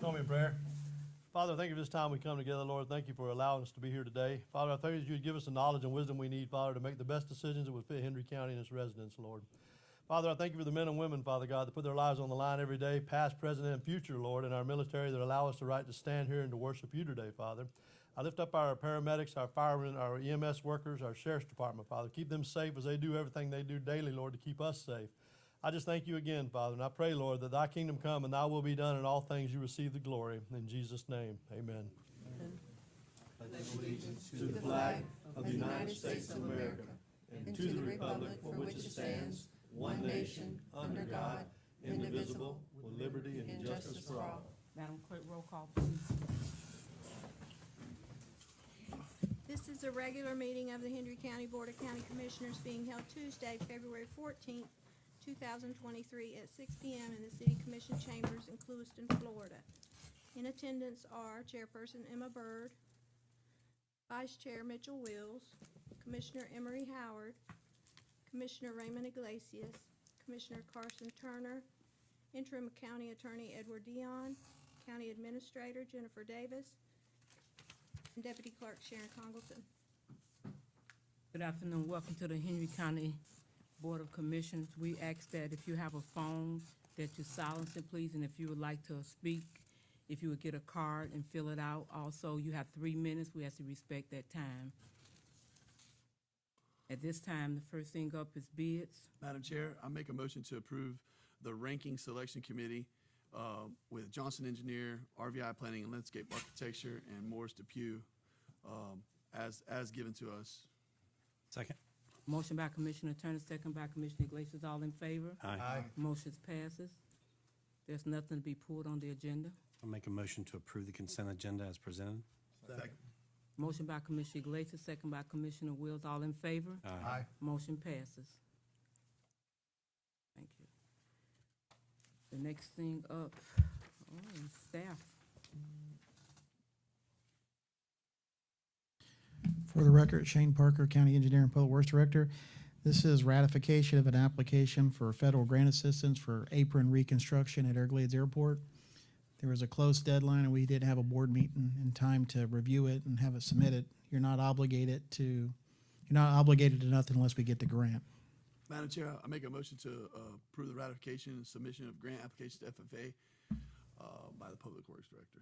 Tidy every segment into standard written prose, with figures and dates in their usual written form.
Call me in prayer. Father, thank you for this time we come together, Lord. Thank you for allowing us to be here today. Father, I thank you that you would give us the knowledge and wisdom we need, Father, to make the best decisions that would fit Hendry County and its residents, Lord. Father, I thank you for the men and women, Father God, that put their lives on the line every day, past, present, and future, Lord, and our military that allow us the right to stand here and to worship you today, Father. I lift up our paramedics, our firemen, our EMS workers, our sheriff's department, Father. Keep them safe as they do everything they do daily, Lord, to keep us safe. I just thank you again, Father, and I pray, Lord, that thy kingdom come and thy will be done in all things you receive the glory. In Jesus' name, amen. Pledge allegiance to the flag of the United States of America and to the republic for which it stands, one nation, under God, indivisible, with liberty and justice for all. Madam Clerk, roll call, please. This is a regular meeting of the Hendry County Board of County Commissioners being held Tuesday, February 14th, 2023 at 6 p.m. in the City Commission Chambers in Clewiston, Florida. In attendance are Chairperson Emma Byrd, Vice Chair Mitchell Wills, Commissioner Emery Howard, Commissioner Raymond Iglesias, Commissioner Carson Turner, Interim County Attorney Edward Dion, County Administrator Jennifer Davis, and Deputy Clerk Sharon Congleton. Good afternoon. Welcome to the Hendry County Board of Commissioners. We ask that if you have a phone, that you silence it, please, and if you would like to speak, if you would get a card and fill it out. Also, you have 3 minutes. We have to respect that time. At this time, the first thing up is bids. Madam Chair, I make a motion to approve the ranking selection committee with Johnson Engineer, RVI Planning and Landscape Architecture, and Morris DePue as given to us. Second. Motion by Commissioner Turner, second by Commissioner Iglesias. All in favor? Aye. Motion passes. There's nothing to be pulled on the agenda. I'll make a motion to approve the consent agenda as presented. Second. Motion by Commissioner Iglesias, second by Commissioner Wills. All in favor? Aye. Motion passes. Thank you. The next thing up, staff. For the record, Shane Parker, County Engineer and Public Works Director. This is ratification of an application for federal grant assistance for apron reconstruction at Everglades Airport. There was a close deadline and we didn't have a board meeting in time to review it and have it submitted. You're not obligated to nothing unless we get the grant. Madam Chair, I make a motion to approve the ratification and submission of grant applications to FFA by the Public Works Director.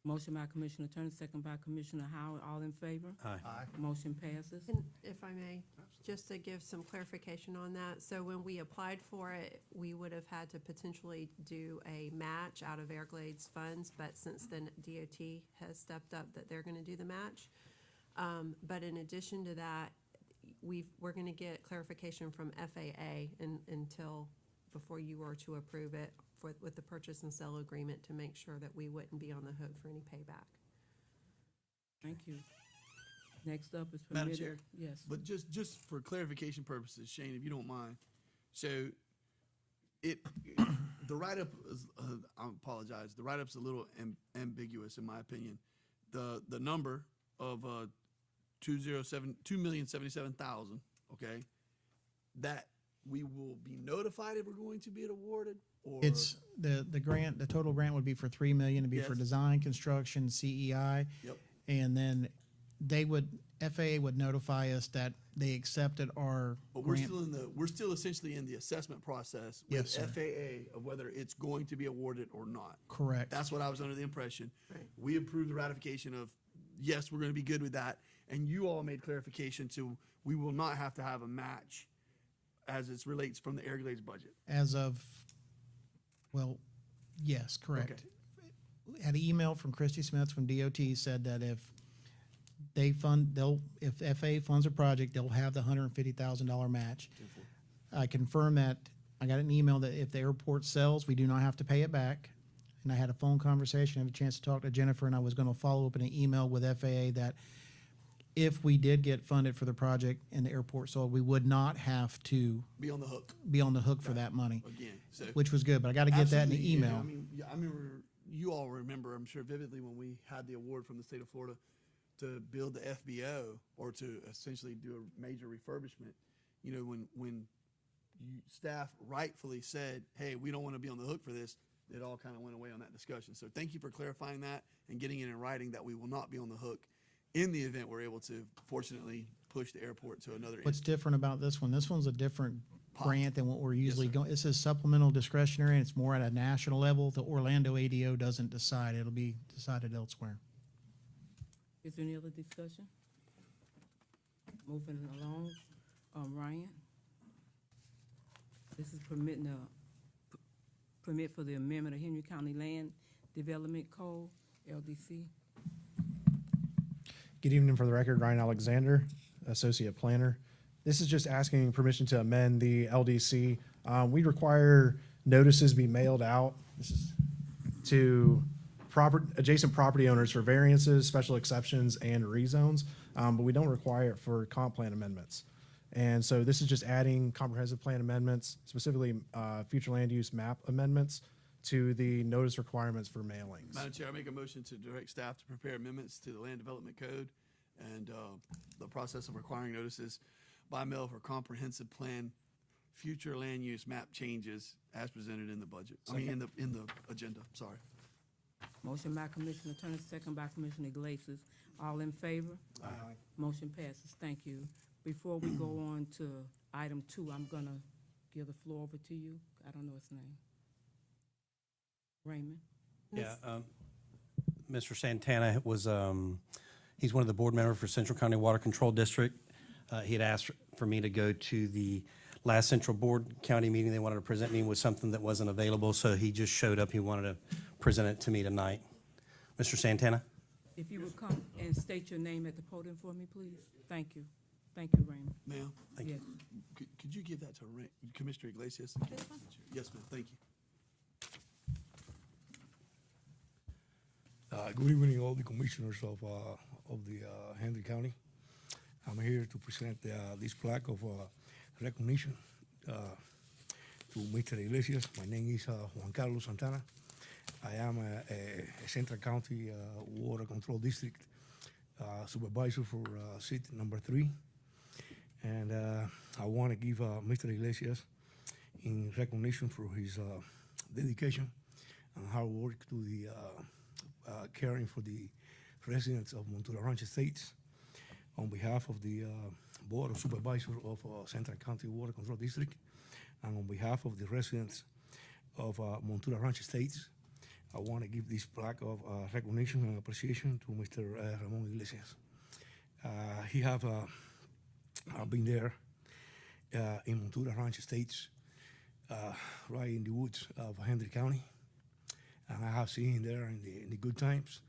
Motion by Commissioner Turner, second by Commissioner Howard. All in favor? Aye. Motion passes. And if I may, just to give some clarification on that, so when we applied for it, we would have had to potentially do a match out of Everglades funds, but since then DOT has stepped up that they're gonna do the match. But in addition to that, we're gonna get clarification from FAA until, before you were to approve it, with the purchase and sale agreement to make sure that we wouldn't be on the hook for any payback. Thank you. Next up is Madam permitted. Chair? Yes. But just for clarification purposes, Shane, if you don't mind, so the write-up is, I apologize, the write-up's a little ambiguous in my opinion. The number of $2,077,000, okay, that we will be notified if we're going to be awarded, or It's the grant, the total grant would be for $3 million to be for Yes. design, construction, CEI. Yep. And then FAA would notify us that they accepted our But we're grant. we're still essentially in the assessment process with Yes, sir. FAA of whether it's going to be awarded or not. Correct. That's what I was under the impression. Right. We approved the ratification of, yes, we're going to be good with that. And you all made clarification to, we will not have to have a match as it relates from the Everglades budget. As of, well, yes, correct. Had an email from Christy Smith from DOT said that if if FAA funds a project, they'll have the $150,000 match. I confirmed that. I got an email that if the airport sells, we do not have to pay it back. And I had a phone conversation, I had a chance to talk to Jennifer, and I was going to follow up in an email with FAA that if we did get funded for the project and the airport sold, we would not have to Be on the hook be on the hook for that money, again. So which was good, but I got to get that in the absolutely, yeah, email. I mean, yeah, I remember, you all remember, I'm sure vividly, when we had the award from the state of Florida to build the FBO or to essentially do a major refurbishment. You know, when staff rightfully said, hey, we don't want to be on the hook for this, it all kind of went away on that discussion. So thank you for clarifying that and getting it in writing that we will not be on the hook in the event we're able to fortunately push the airport to another What's different about this one? This one's a different Pop. grant than what we're usually sir. going. This is supplemental discretionary, and it's more at a national level. The Orlando ADO doesn't decide. It'll be decided elsewhere. Is there any other discussion? Moving along, Ryan? This is permitting permit for the amendment of Henry County Land Development Code, LDC. Good evening. For the record, Ryan Alexander, Associate Planner. This is just asking permission to amend the LDC. We require notices be mailed out. This is to adjacent property owners for variances, special exceptions, and rezones, but we don't require it for comp plan amendments. And so this is just adding comprehensive plan amendments, specifically future land use map amendments, to the notice requirements for mailings. Madam Chair, I make a motion to direct staff to prepare amendments to the Land Development Code and the process of requiring notices by mail for comprehensive plan, future land use map changes as presented in the budget. I mean, in the agenda, sorry. Motion by Commissioner Turner, second by Commissioner Iglesias. All in favor? Aye. Motion passes. Thank you. Before we go on to item 2, I'm gonna give the floor over to you. I don't know his name. Raymond? Yeah, Mr. Santana was, he's one of the board members for Central County Water Control District. He had asked for me to go to the last Central Board County meeting. They wanted to present me with something that wasn't available, so he just showed up. He wanted to present it to me tonight. Mr. Santana? If you would come and state your name at the podium for me, please. Thank you. Thank you, Raymond. Ma'am, Thank you. Yes. could you give that to Commissioner Iglesias? This one? Yes, ma'am, thank you. Good evening, all the commissioners of the Hendry County. I'm here to present this plaque of recognition to Mr. Iglesias. My name is Juan Carlos Santana. I am a Central County Water Control District supervisor for seat number 3. And I want to give Mr. Iglesias in recognition for his dedication and hard work to the caring for the residents of Montura Ranch Estates. On behalf of the Board of Supervisors of Central County Water Control District, and on behalf of the residents of Montura Ranch Estates, I want to give this plaque of recognition and appreciation to Mr. Ramon Iglesias. He have been there in Montura Ranch Estates, right in the woods of Hendry County. And I have seen him there in the good times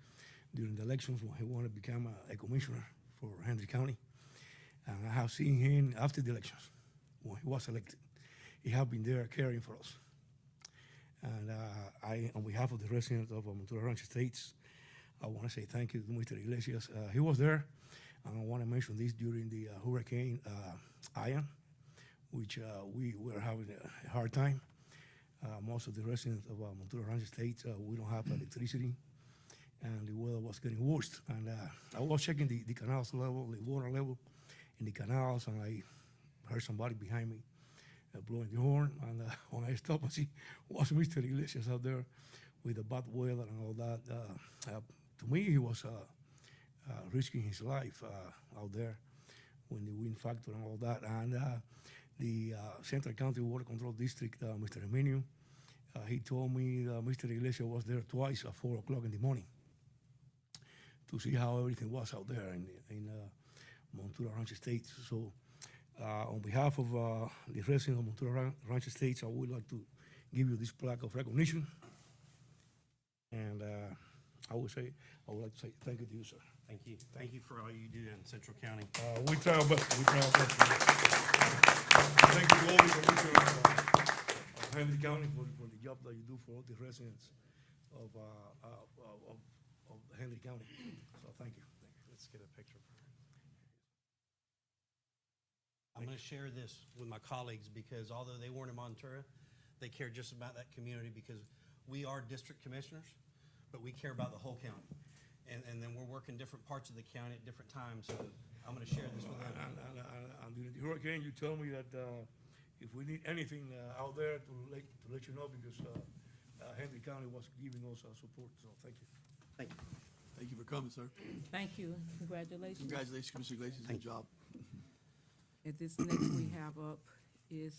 during the elections when he wanted to become a commissioner for Hendry County. And I have seen him after the elections when he was elected. He have been there caring for us. And I, on behalf of the residents of Montura Ranch Estates, I want to say thank you to Mr. Iglesias. He was there, and I want to mention this during the Hurricane Ian, which we were having a hard time. Most of the residents of Montura Ranch Estates, we don't have electricity, and the weather was getting worse. And I was checking the canals level, the water level in the canals, and I heard somebody behind me blowing the horn. And when I stopped and see was Mr. Iglesias out there with the bad weather and all that, to me he was risking his life out there when the wind factor and all that. And the Central County Water Control District, Mr. Emilio, he told me Mr. Iglesias was there twice at 4 o'clock in the morning to see how everything was out there in Montura Ranch Estates. So on behalf of the residents of Montura Ranch Estates, I would like to give you this plaque of recognition. And I would like to say thank you to you, sir. Thank you. Thank you for all you do in Central County. We try our best. We try our best. Thank you to all the commissioners of Hendry County for the job that you do for all the residents of Hendry County. So thank you. Let's get a picture. I'm going to share this with my colleagues because although they weren't in Montura, they care just about that community because we are district commissioners, but we care about the whole county. And then we're working different parts of the county at different times, so I'm going to share this with them. And during the hurricane, you told me that if we need anything out there to let you know, because Hendry County was giving us support, so thank you. Thank you. Thank you for coming, sir. Thank you. Congratulations. Congratulations, Commissioner Iglesias. Good job. And this next we have up is,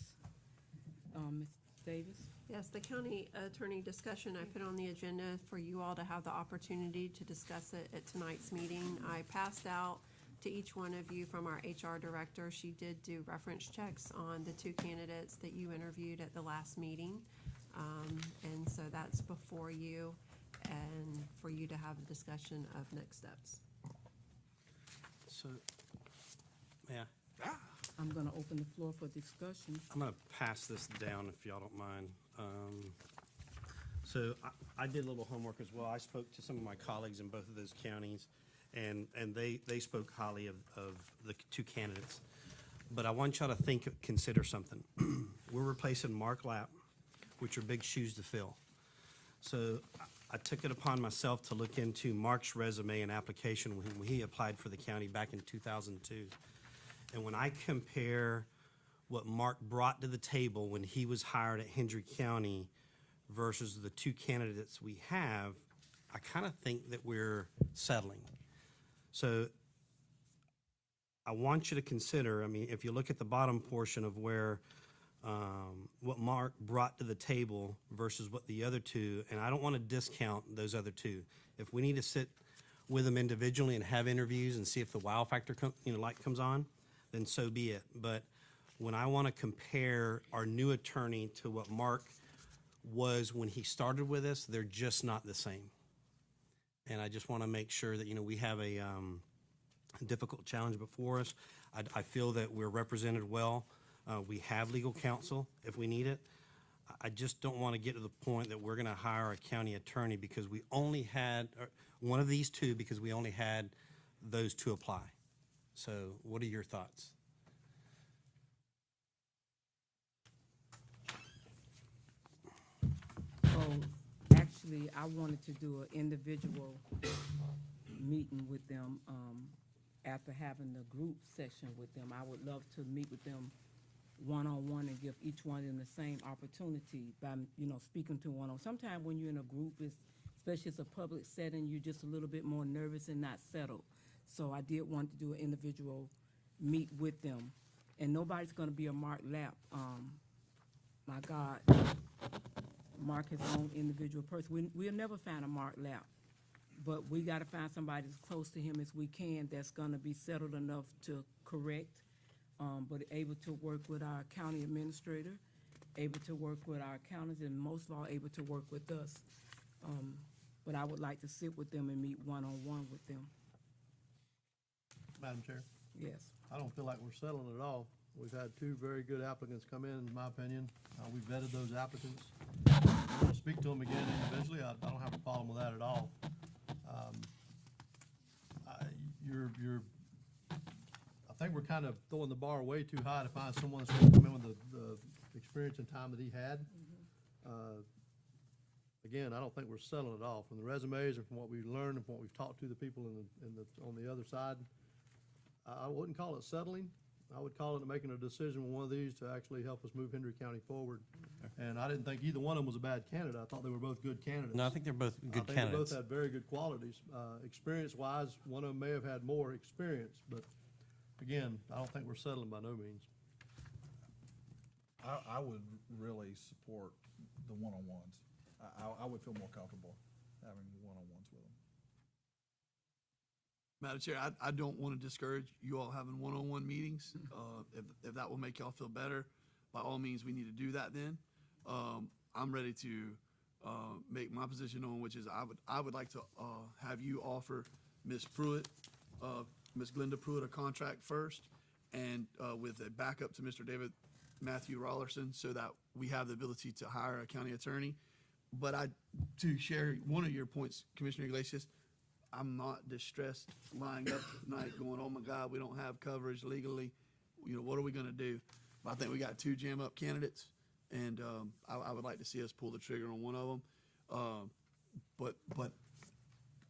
Ms. Davis. Yes, the county attorney discussion I put on the agenda for you all to have the opportunity to discuss it at tonight's meeting. I passed out to each one of you from our HR director. She did do reference checks on the two candidates that you interviewed at the last meeting. And so that's before you and for you to have a discussion of next steps. So, yeah, I'm gonna open the floor for discussion. I'm gonna pass this down if y'all don't mind. So I did a little homework as well. I spoke to some of my colleagues in both of those counties, and they spoke highly of the two candidates. But I want y'all to consider something. We're replacing Mark Lapp, which are big shoes to fill. So I took it upon myself to look into Mark's resume and application when he applied for the county back in 2002. And when I compare what Mark brought to the table when he was hired at Hendry County versus the two candidates we have, I kind of think that we're settling. So I want you to consider, I mean, if you look at the bottom portion of where what Mark brought to the table versus what the other two, and I don't want to discount those other two. If we need to sit with them individually and have interviews and see if the wow factor light comes on, then so be it. But when I want to compare our new attorney to what Mark was when he started with us, they're just not the same. And I just want to make sure that, we have a difficult challenge before us. I feel that we're represented well. We have legal counsel if we need it. I just don't want to get to the point that we're going to hire a county attorney because we only had one of these two because we only had those two apply. So what are your thoughts? Oh, actually, I wanted to do an individual meeting with them, after having the group session with them. I would love to meet with them one-on-one and give each one of them the same opportunity by, speaking to one-on-one. Sometimes when you're in a group, especially it's a public setting, you're just a little bit more nervous and not settled. So I did want to do an individual meet with them. And nobody's gonna be a Mark Lapp. My God, Mark his own individual person. We'll never find a Mark Lapp, but we gotta find somebody as close to him as we can that's gonna be settled enough to correct, but able to work with our county administrator, able to work with our accountants, and most of all, able to work with us. But I would like to sit with them and meet one-on-one with them. Madam Chair, Yes. I don't feel like we're settling at all. We've had two very good applicants come in my opinion. We vetted those applicants. If you want to speak to them again individually, I don't have a problem with that at all. I think we're kind of throwing the bar way too high to find someone that's going to come in with the experience and time that he had. Again, I don't think we're settling at all. From the resumes and from what we've learned and from what we've talked to the people on the other side, I wouldn't call it settling. I would call it making a decision with one of these to actually help us move Hendry County forward. And I didn't think either one of them was a bad candidate. I thought they were both good candidates. No, I think they're both good I think they candidates. both had very good qualities. Experience-wise, one of them may have had more experience, but again, I don't think we're settling by no means. I would really support the one-on-ones. I would feel more comfortable having one-on-ones with them. Madam Chair, I don't want to discourage you all having one-on-one meetings. If that will make y'all feel better, by all means, we need to do that then. I'm ready to make my position known, which is I would like to have you offer Ms. Pruitt, Ms. Glenda Pruitt a contract first, and with a backup to Mr. David Matthew Rollerson, so that we have the ability to hire a county attorney. But to share one of your points, Commissioner Iglesias, I'm not distressed lying up tonight going, oh my God, we don't have coverage legally. What are we gonna do? But I think we got two jam-up candidates, and I would like to see us pull the trigger on one of them. But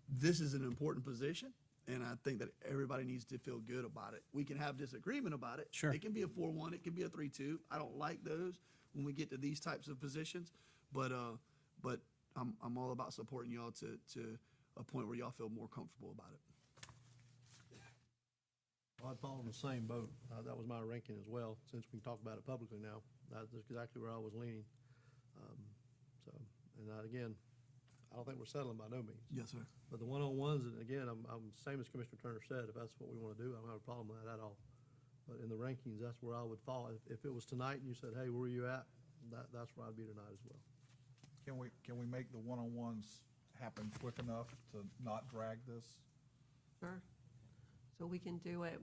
this is an important position, and I think that everybody needs to feel good about it. We can have disagreement about it. Sure. It can be a 4-1, it can be a 3-2. I don't like those when we get to these types of positions, but but I'm all about supporting y'all to a point where y'all feel more comfortable about it. Well, I'd fall in the same boat. That was my ranking as well, since we can talk about it publicly now. That's exactly where I was leaning. Again, I don't think we're settling by no means. Yes, sir. But the one-on-ones, and again, I'm same as Commissioner Turner said, if that's what we want to do, I don't have a problem with that at all. But in the rankings, that's where I would fall. If it was tonight and you said, hey, where are you at? That's where I'd be tonight as well. Can we make the one-on-ones happen quick enough to not drag this? Sure. So we can do it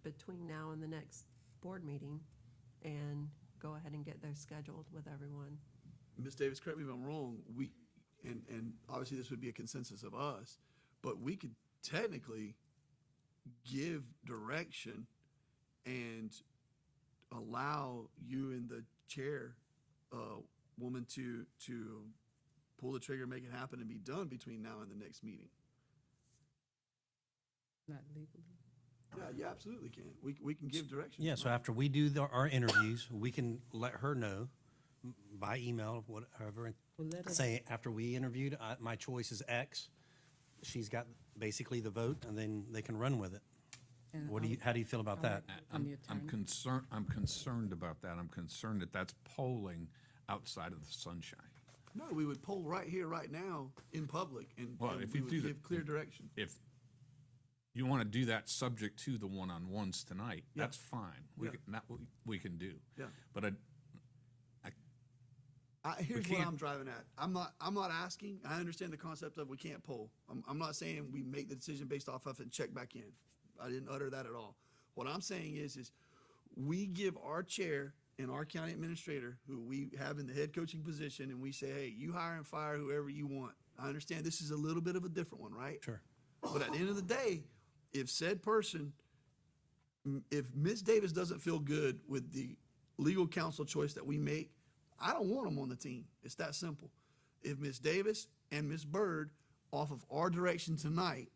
between now and the next board meeting and go ahead and get those scheduled with everyone. Ms. Davis, correct me if I'm wrong, and obviously this would be a consensus of us, but we could technically give direction and allow you and the chair, woman to pull the trigger, make it happen, and be done between now and the next meeting. Not legally. Yeah, absolutely can. We can give direction. Yeah, so after we do our interviews, we can let her know by email, whatever, Well, let us- say, after we interviewed, my choice is X. She's got basically the vote, and then they can run with it. and How do you feel about that? from the I'm attorney. concerned about that. I'm concerned that that's polling outside of the sunshine. No, we would poll right here, right now, in public, and Well, and if we you would do that- give clear direction. If you want to do that subject to the one-on-ones tonight, Yeah. that's fine. Yeah. We can do. Yeah. But Here's what can't- I'm driving at. I'm not asking. I understand the concept of we can't poll. I'm not saying we make the decision based off of it and check back in. I didn't utter that at all. What I'm saying is we give our chair and our county administrator, who we have in the head coaching position, and we say, hey, you hire and fire whoever you want. I understand this is a little bit of a different one, right? Sure. But at the end of the day, if said person, if Ms. Davis doesn't feel good with the legal counsel choice that we make, I don't want them on the team. It's that simple. If Ms. Davis and Ms. Byrd, off of our direction tonight,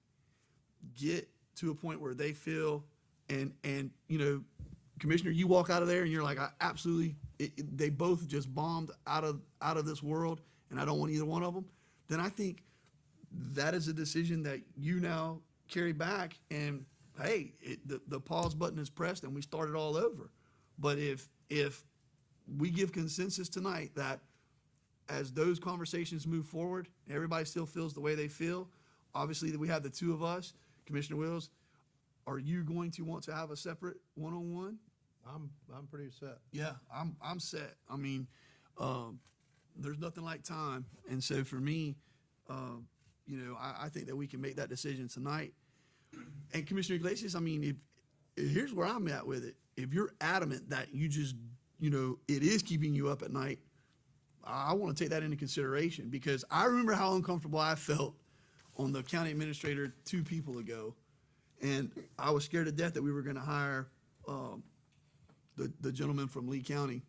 get to a point where they feel, and you know, Commissioner, you walk out of there and you're like, I absolutely, they both just bombed out of this world, and I don't want either one of them, then I think that is a decision that you now carry back, and hey, the pause button is pressed and we start it all over. But if we give consensus tonight that as those conversations move forward, everybody still feels the way they feel, obviously that we have the two of us, Commissioner Wills, are you going to want to have a separate one-on-one? I'm pretty set. Yeah, I'm set. I mean, there's nothing like time. And so for me, you know, I think that we can make that decision tonight. And Commissioner Iglesias, I mean, here's where I'm at with it. If you're adamant that you just, you know, it is keeping you up at night, I want to take that into consideration, because I remember how uncomfortable I felt on the county administrator 2 people ago. And I was scared to death that we were going to hire the gentleman from Lee County.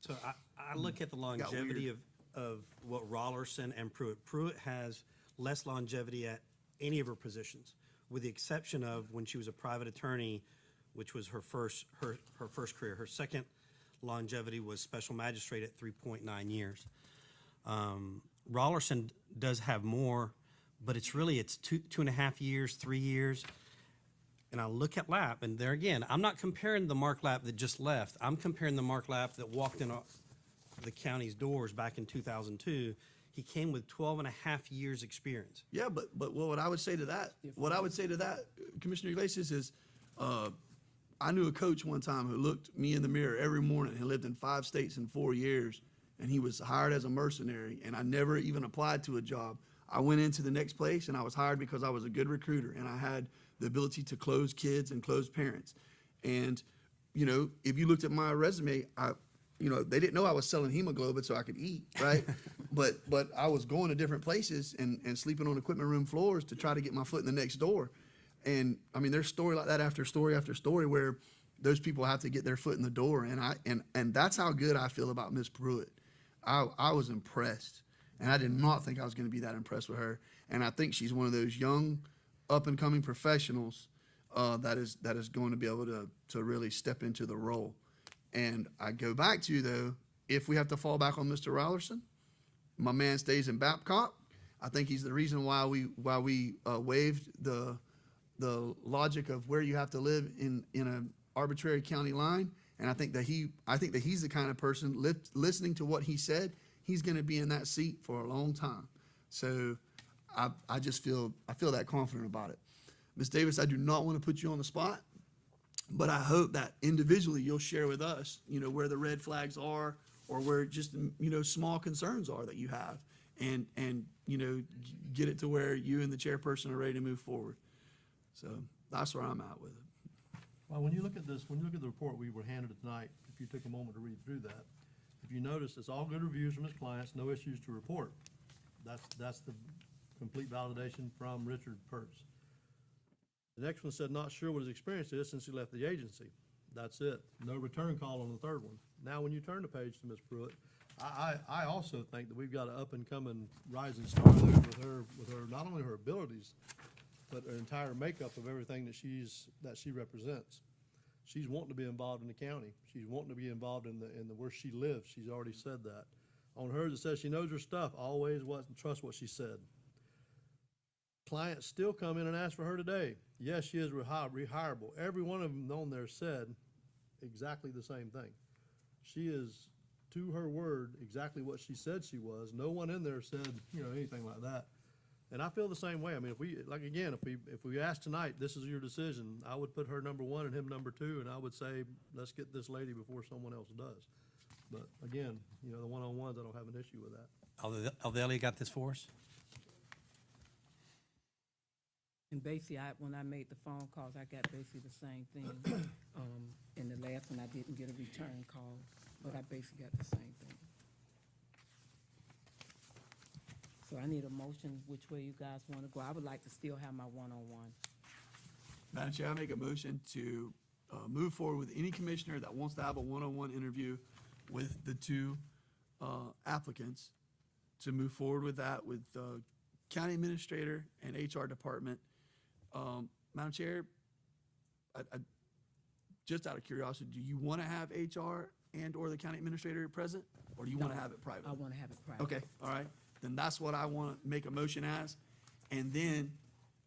So I look at the longevity of what Rollerson and Pruitt. Pruitt has less longevity at any of her positions, with the exception of when she was a private attorney, which was her first career. Her second longevity was special magistrate at 3.9 years. Rollerson does have more, but it's 2.5 years, 3 years. And I look at Lapp, and there again, I'm not comparing the Mark Lapp that just left. I'm comparing the Mark Lapp that walked in the county's doors back in 2002. He came with 12 and a half years experience. Yeah, but what I would say to that, Commissioner Iglesias, is I knew a coach one time who looked me in the mirror every morning. He lived in 5 states in 4 years, and he was hired as a mercenary, and I never even applied to a job. I went into the next place, and I was hired because I was a good recruiter, and I had the ability to close kids and close parents. And, you know, if you looked at my resume, they didn't know I was selling hemoglobin so I could eat, right? but I was going to different places and sleeping on equipment room floors to try to get my foot in the next door. And I mean, there's story like that after story after story where those people have to get their foot in the door. And that's how good I feel about Miss Pruitt. I was impressed, and I did not think I was going to be that impressed with her. And I think she's one of those young, up and coming professionals that is going to be able to really step into the role. And I go back to, though, if we have to fall back on Mr. Rollerson, my man stays in Babcock. I think he's the reason why we waived the logic of where you have to live in an arbitrary county line. And I think that he's the kind of person, listening to what he said, he's going to be in that seat for a long time. So I feel that confident about it. Ms. Davis, I do not want to put you on the spot, but I hope that individually you'll share with us, where the red flags are, or where just, small concerns are that you have, and get it to where you and the chairperson are ready to move forward. So that's where I'm at with it. Well, when you look at this, when you look at the report we were handed tonight, if you took a moment to read through that, if you notice, it's all good reviews from his clients, no issues to report. That's the complete validation from Richard Pertz. The next one said, not sure what his experience is since he left the agency. That's it. No return call on the third one. Now, when you turn the page to Ms. Pruitt, I also think that we've got an up-and-coming rising star there with her, not only her abilities, but her entire makeup of everything that she represents. She's wanting to be involved in the county. She's wanting to be involved in the where she lives. She's already said that. On hers, it says she knows her stuff. Always trust what she said. Clients still come in and ask for her today. Yes, she is rehireable. Every one of them on there said exactly the same thing. She is, to her word, exactly what she said she was. No one in there said, anything like that. And I feel the same way. I mean, if we asked tonight, this is your decision, I would put her number one and him number two, and I would say, let's get this lady before someone else does. But again, the one-on-ones, I don't have an issue with that. Aldelia got this for us? And basically, when I made the phone calls, I got basically the same thing. And the last one, I didn't get a return call, but I basically got the same thing. So I need a motion which way you guys want to go. I would like to still have my one-on-one. Madam Chair, I make a motion to move forward with any commissioner that wants to have a one-on-one interview with the two applicants, to move forward with that with the county administrator and HR department. Madam Chair, I just out of curiosity, do you want to have HR and or the county administrator present, or do you want to have it private? I want to have it private. Okay, all right. Then that's what I want to make a motion as. And then,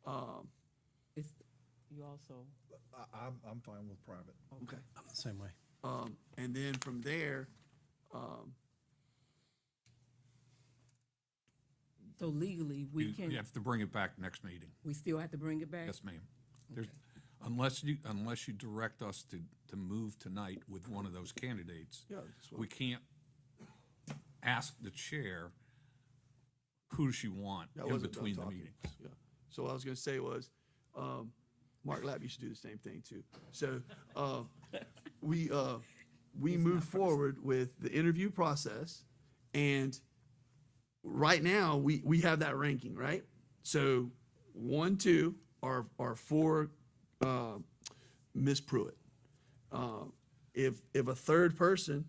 You also, I'm fine with private. okay. I'm the same way. And then from there, so legally, we You can, have to bring it back next meeting. we still have to bring it back? Yes, ma'am. There's, unless you direct us to move tonight with one of those candidates, yeah, that's what- we can't ask the chair, who does she want that in wasn't done between the talking. meetings? Yeah. So what I was going to say was, Mark Lapp, you should do the same thing too. So we move forward with the interview process, and right now we have that ranking, right? So 1, 2 are for Ms. Pruitt. If a third person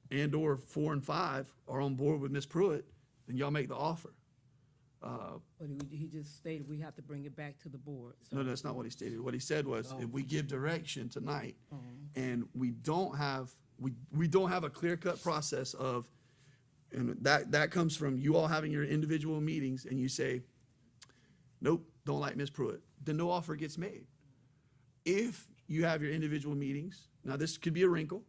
and or 4 and 5 are on board with Ms. Pruitt, then y'all make the offer. But he just stated we have to bring it back to the board. So No, that's not what he stated. What he said was, if we give direction tonight and we don't have a clear-cut process of, and that comes from you all having your individual meetings, and you say, nope, don't like Ms. Pruitt, then no offer gets made. If you have your individual meetings, now this could be a wrinkle,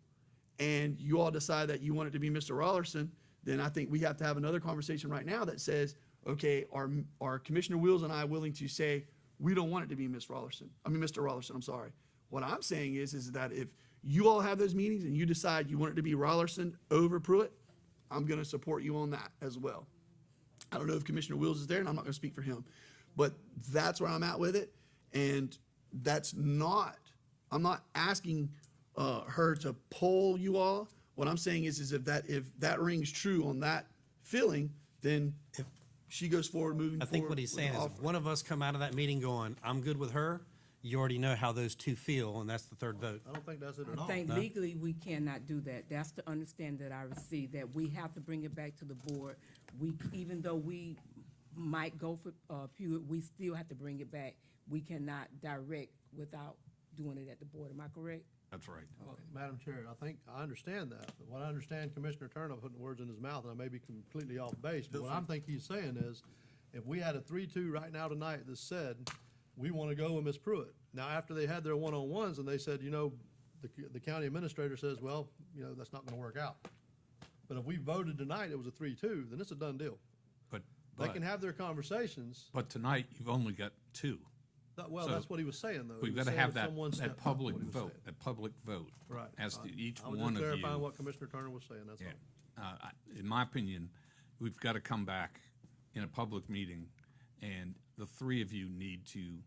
and you all decide that you want it to be Mr. Rollerson, then I think we have to have another conversation right now that says, okay, are Commissioner Wills and I willing to say, we don't want it to be Mr. Rollerson, I'm sorry. What I'm saying is that if you all have those meetings and you decide you want it to be Rollerson over Pruitt, I'm gonna support you on that as well. I don't know if Commissioner Wills is there, and I'm not gonna speak for him, but that's where I'm at with it. And I'm not asking her to poll you all. What I'm saying is if that rings true on that feeling, then if she goes forward, moving forward. I think what he's saying is, if one of us come out of that meeting going, I'm good with her, you already know how those two feel, and that's the third vote. I don't think that's it at I all. think legally, we cannot do that. That's the understanding that I received, that we have to bring it back to the board. Even though we might go for Pruitt, we still have to bring it back. We cannot direct without doing it at the board. Am I correct? That's right. Well, Madam Chair, I understand that, but what I understand Commissioner Turner putting words in his mouth, and I may be completely off base, but what I'm thinking he's saying is, if we had a 3-2 right now tonight that said, we want to go with Ms. Pruitt. Now, after they had their one-on-ones and they said, the county administrator says, well, that's not going to work out. But if we voted tonight, it was a 3-2, then it's a done deal. They can have their conversations. But tonight, you've only got two. Well, So that's what he was saying, though. He We've was got to saying have if that, someone stepped up, public what he was vote, saying. that public vote. Right. As to each I was one just of clarifying you. what Commissioner Turner was saying, that's Yeah. all. In my opinion, we've got to come back in a public meeting, and the three of you need to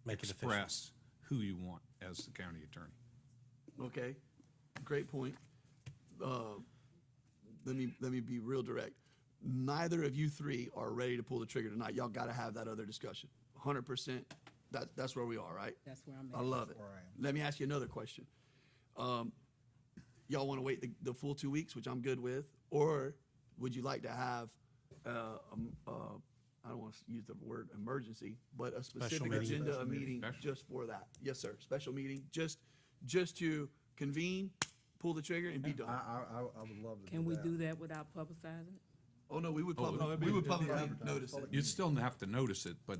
Make it official. express who you want as the county attorney. Okay, great point. Let me be real direct. Neither of you three are ready to pull the trigger tonight. Y'all got to have that other discussion. 100%. That's where we are, right? That's where I'm at. I love it. Let me ask you another question. Y'all want to wait the full 2 weeks, which I'm good with, or would you like to have, I don't want to use the word emergency, but a specific meeting. agenda, a meeting Special. just for that? Yes, sir. Special meeting, just to convene, pull the trigger, and be done. I would love to do that. Can we do that without publicizing it? Oh, no, we would Oh, publicly, it'd be- we would it'd be publicly advertised. notice it. You'd still have to notice it, but,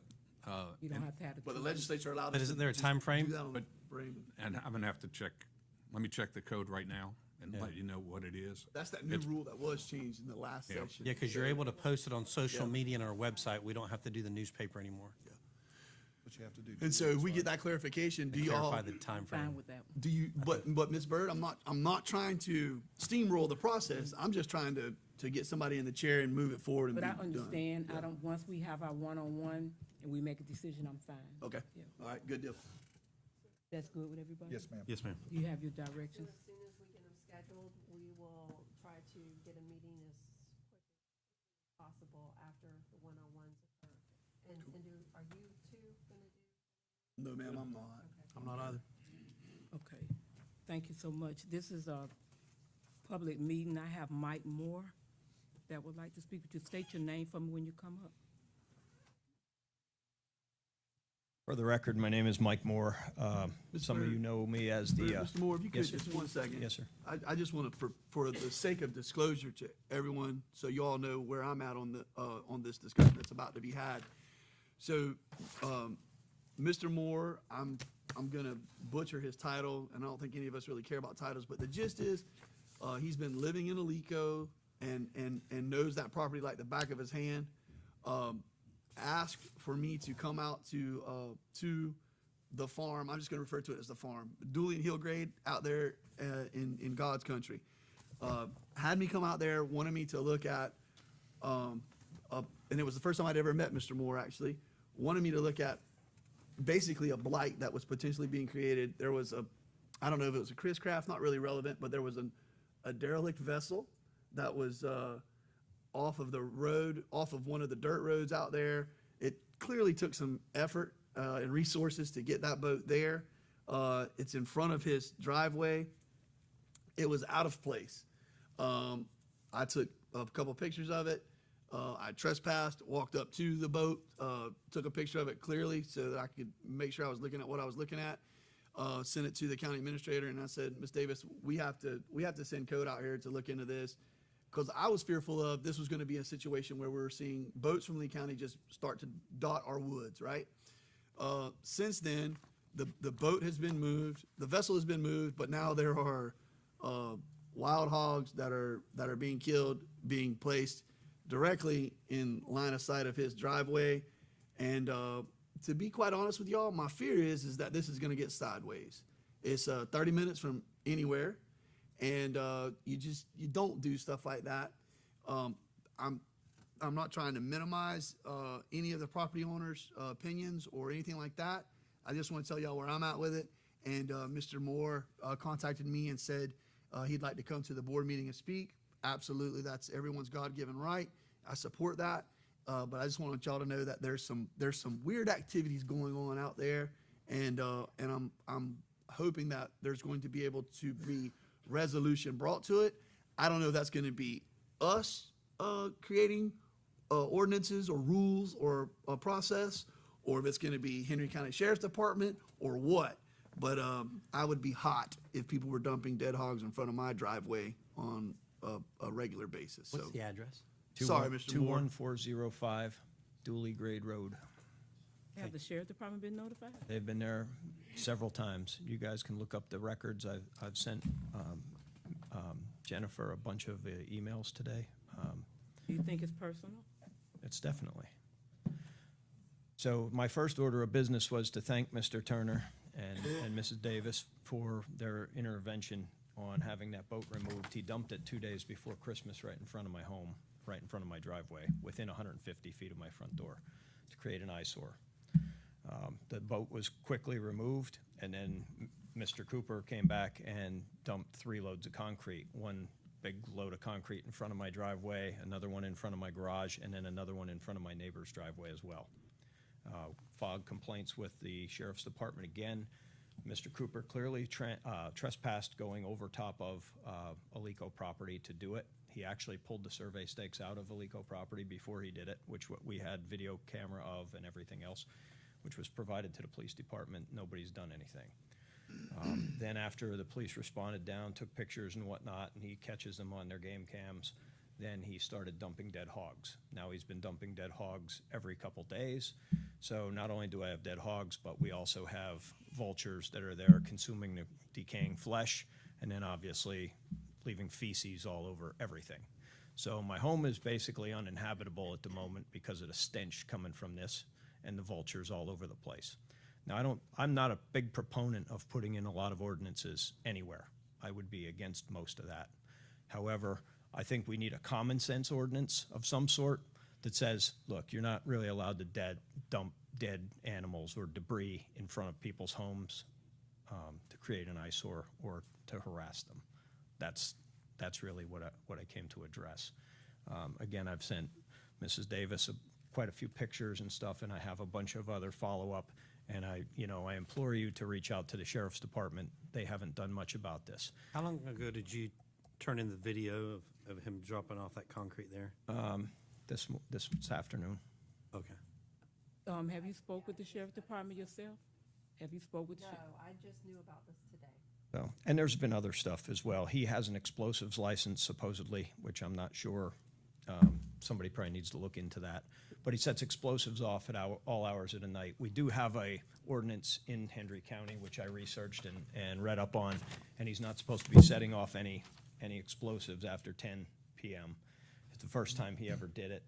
You don't have to have it. But the legislature allowed us. But isn't to there a just time frame? do that on the But- frame. and I'm gonna have to let me check the code right now and Yeah. let you know what it is. That's that new It's- rule that was changed in the last Yeah. session. Yeah, because you're able to post it on social Yeah. media and our website. We don't have to do the newspaper anymore. But you have to do. And so if we get that clarification, do To y'all, clarify the time Fine frame. with that. do you, but Ms. Byrd, I'm not trying to steamroll the process. I'm just trying to get somebody in the chair and move it forward and But be I done. understand, once we have our one-on-one and we make a decision, I'm fine. Okay, Yeah. all right, good deal. That's good with everybody? Yes, ma'am. Yes, ma'am. You have your directions? As soon as we get them scheduled, we will try to get a meeting as quick as possible after the one-on-ones occur. And are you two gonna do? No, ma'am, I'm not. I'm not either. Okay, thank you so much. This is a public meeting. I have Mike Moore that would like to speak with you. State your name for me when you come up. For the record, my name is Mike Moore. Some of you know me as the, Mr. Moore, if you yes, could, sir. just 1 second. Yes, sir. I just want to, for the sake of disclosure to everyone, so you all know where I'm at on this discussion that's about to be had. So, Mr. Moore, I'm gonna butcher his title, and I don't think any of us really care about titles, but the gist is, he's been living in Alico and knows that property like the back of his hand. Asked for me to come out to the farm. I'm just going to refer to it as the farm, Dooley and Hillgrade out there in God's country. Had me come out there, wanted me to look at, and it was the first time I'd ever met Mr. Moore, actually. Wanted me to look at basically a blight that was potentially being created. There was I don't know if it was a Chris Craft, not really relevant, but there was a derelict vessel that was off of the road, off of one of the dirt roads out there. It clearly took some effort and resources to get that boat there. It's in front of his driveway. It was out of place. I took a couple pictures of it. I trespassed, walked up to the boat, took a picture of it clearly so that I could make sure I was looking at what I was looking at. Sent it to the county administrator, and I said, Ms. Davis, we have to send code out here to look into this. Because I was fearful of this was going to be a situation where we were seeing boats from Lee County just start to dot our woods, right? Since then, the boat has been moved, the vessel has been moved, but now there are wild hogs that are being killed, being placed directly in line of sight of his driveway. And to be quite honest with y'all, my fear is that this is going to get sideways. It's 30 minutes from anywhere. And you don't do stuff like that. I'm not trying to minimize any of the property owners' opinions or anything like that. I just want to tell y'all where I'm at with it. And Mr. Moore contacted me and said he'd like to come to the board meeting and speak. Absolutely, that's everyone's God-given right. I support that. But I just want y'all to know that there's some weird activities going on out there, and I'm hoping that there's going to be able to be resolution brought to it. I don't know if that's going to be us creating ordinances or rules or a process, or if it's going to be Henry County Sheriff's Department or what. But I would be hot if people were dumping dead hogs in front of my driveway on a regular basis. What's So, the address? sorry, Mr. Moore. 21405 Dooley Grade Road. Have the sheriff department been notified? They've been there several times. You guys can look up the records. I've sent Jennifer a bunch of emails today. Do you think it's personal? It's definitely. So my first order of business was to thank Mr. Turner and Mrs. Davis for their intervention on having that boat removed. He dumped it 2 days before Christmas right in front of my home, right in front of my driveway, within 150 feet of my front door, to create an eyesore. The boat was quickly removed, and then Mr. Cooper came back and dumped 3 loads of concrete, one big load of concrete in front of my driveway, another one in front of my garage, and then another one in front of my neighbor's driveway as well. Filed complaints with the sheriff's department again. Mr. Cooper clearly trespassed going over top of Alico property to do it. He actually pulled the survey stakes out of Alico property before he did it, which we had video camera of and everything else, which was provided to the police department. Nobody's done anything. Then after the police responded down, took pictures and whatnot, and he catches them on their game cams, then he started dumping dead hogs. Now he's been dumping dead hogs every couple days. So not only do I have dead hogs, but we also have vultures that are there consuming the decaying flesh, and then obviously leaving feces all over everything. So my home is basically uninhabitable at the moment because of the stench coming from this and the vultures all over the place. Now, I'm not a big proponent of putting in a lot of ordinances anywhere. I would be against most of that. However, I think we need a common sense ordinance of some sort that says, look, you're not really allowed to dump dead animals or debris in front of people's homes to create an eyesore or to harass them. That's really what I came to address. Again, I've sent Mrs. Davis quite a few pictures and stuff, and I have a bunch of other follow-up. And I implore you to reach out to the sheriff's department. They haven't done much about this. How long ago did you turn in the video of him dropping off that concrete there? This afternoon. Okay. Have you spoke with the sheriff department yourself? Have you spoke with? No, I just knew about this today. So, and there's been other stuff as well. He has an explosives license supposedly, which I'm not sure. Somebody probably needs to look into that. But he sets explosives off at all hours of the night. We do have a ordinance in Hendry County, which I researched and read up on, and he's not supposed to be setting off any explosives after 10 p.m. The first time he ever did it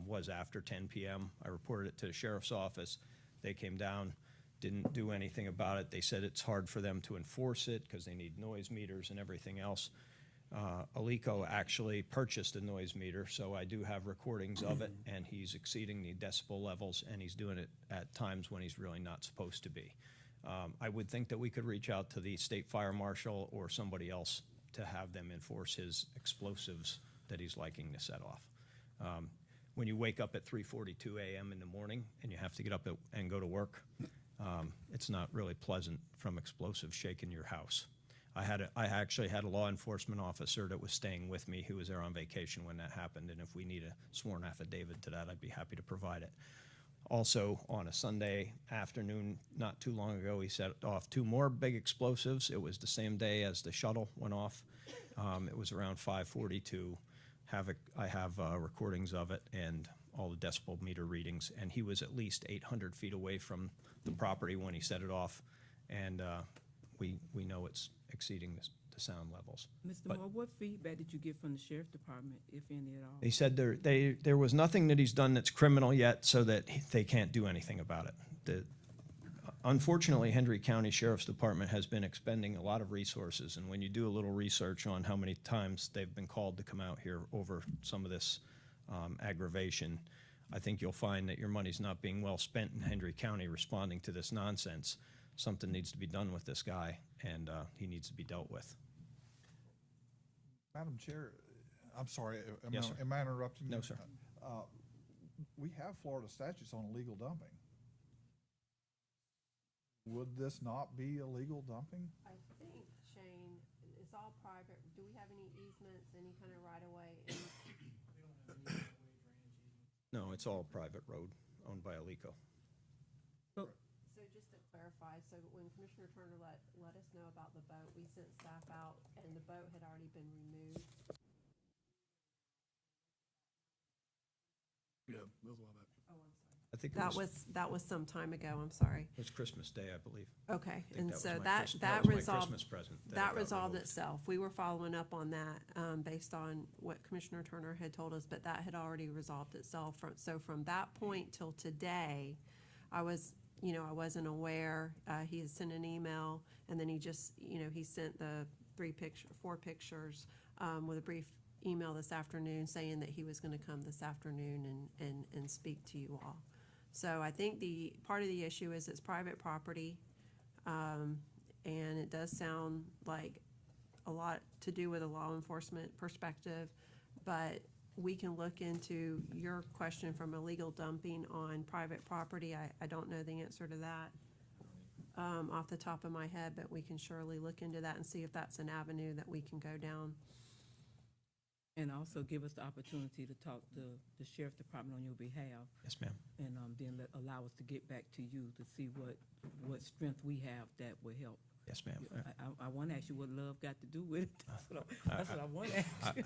was after 10 p.m. I reported it to the sheriff's office. They came down, didn't do anything about it. They said it's hard for them to enforce it because they need noise meters and everything else. Alico actually purchased a noise meter, so I do have recordings of it, and he's exceeding the decibel levels, and he's doing it at times when he's really not supposed to be. I would think that we could reach out to the state fire marshal or somebody else to have them enforce his explosives that he's liking to set off. When you wake up at 3:42 a.m. in the morning and you have to get up and go to work, it's not really pleasant from explosives shaking your house. I actually had a law enforcement officer that was staying with me who was there on vacation when that happened, and if we need a sworn affidavit to that, I'd be happy to provide it. Also, on a Sunday afternoon, not too long ago, he set off 2 more big explosives. It was the same day as the shuttle went off. It was around 5:42. I have recordings of it and all the decibel meter readings, and he was at least 800 feet away from the property when he set it off, and we know it's exceeding the sound levels. Mr. But Moore, what feedback did you get from the sheriff department, if any at all? he said there was nothing that he's done that's criminal yet, so that they can't do anything about it. Unfortunately, Hendry County Sheriff's Department has been expending a lot of resources, and when you do a little research on how many times they've been called to come out here over some of this aggravation, I think you'll find that your money's not being well spent in Hendry County responding to this nonsense. Something needs to be done with this guy, and he needs to be dealt with. Madam Chair, I'm sorry, Yes, sir. am I interrupting you? No, sir. We have Florida statutes on illegal dumping. Would this not be illegal dumping? I think, Shane, it's all private. Do we have any easements, any kind of right-of-way? No, it's all private road owned by Alico. So just to clarify, so when Commissioner Turner let us know about the boat, we sent staff out, and the boat had already been removed. Yeah, that was a while back. Oh, I'm sorry. I think That was some time ago, I'm sorry. it was Christmas Day, I believe. Okay, I think and was so my that, Christ- that was my resolved, Christmas present. it that got resolved removed. itself. We were following up on that, based on what Commissioner Turner had told us, but that had already resolved itself. So from that point till today, I wasn't aware. He had sent an email, and then he just, he sent the 4 pictures, with a brief email this afternoon saying that he was gonna come this afternoon and speak to you all. So I think part of the issue is it's private property, and it does sound like a lot to do with a law enforcement perspective, but we can look into your question from illegal dumping on private property. I don't know the answer to that, off the top of my head, but we can surely look into that and see if that's an avenue that we can go down. And also give us the opportunity to talk to the sheriff department on your behalf, Yes, ma'am. and then allow us to get back to you to see what strength we have that will help. Yes, ma'am. I want to ask you what love got to do with it. That's what I want to ask you.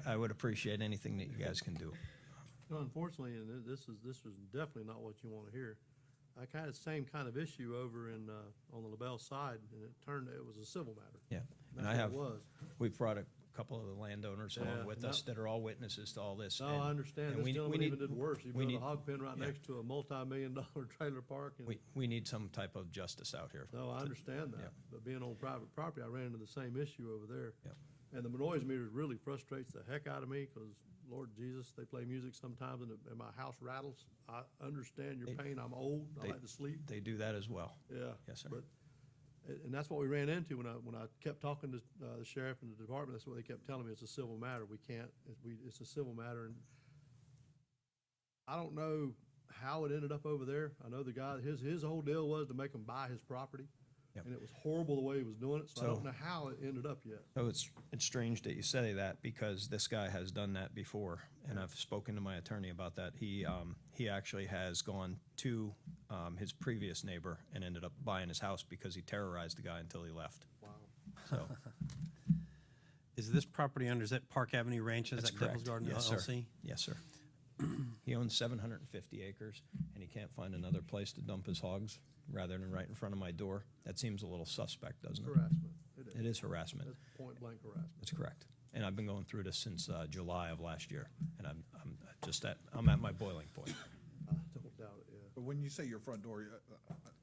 I would appreciate anything that you guys can do. Well, unfortunately, and this was definitely not what you want to hear. I kind of same kind of issue over on the LaBelle side, and it was a civil matter. Yeah. That's And what it was. we've brought a couple of the landowners Yeah, along with no. us that are all witnesses to all this. No, and- I understand. and This we gentleman need- even did worse. He we built a need- hog pen right yeah. next to a multi-million-dollar trailer park. And We need some type of justice out here. no, I understand yeah. that. But being on private property, I ran into the same issue over there. Yep. And the noise meter really frustrates the heck out of me because, Lord Jesus, they play music sometimes and my house rattles. I understand your pain. I'm old. I they- like to sleep. They do that as well. Yeah. Yes, sir. But, and that's what we ran into when I kept talking to the sheriff and the department. That's what they kept telling me. It's a civil matter. We can't, it's a civil matter. And I don't know how it ended up over there. I know the guy, his whole deal was to make him buy his property. Yep. And it was horrible the way he was doing it. So I So- don't know how it ended up yet. So it's strange that you say that because this guy has done that before, and I've spoken to my attorney about that. He actually has gone to his previous neighbor and ended up buying his house because he terrorized the guy until he left. Wow. So Is this property under, is that Park Avenue Ranches, that's that Devil's correct. Garden Yes, sir. LLC? Yes, sir. He owns 750 acres, and he can't find another place to dump his hogs rather than right in front of my door. That seems a little suspect, doesn't it? Harassment. It is harassment. That's point blank harassment. That's correct. And I've been going through this since July of last year, and I'm at my boiling point. I don't doubt it, yeah. But when you say your front door,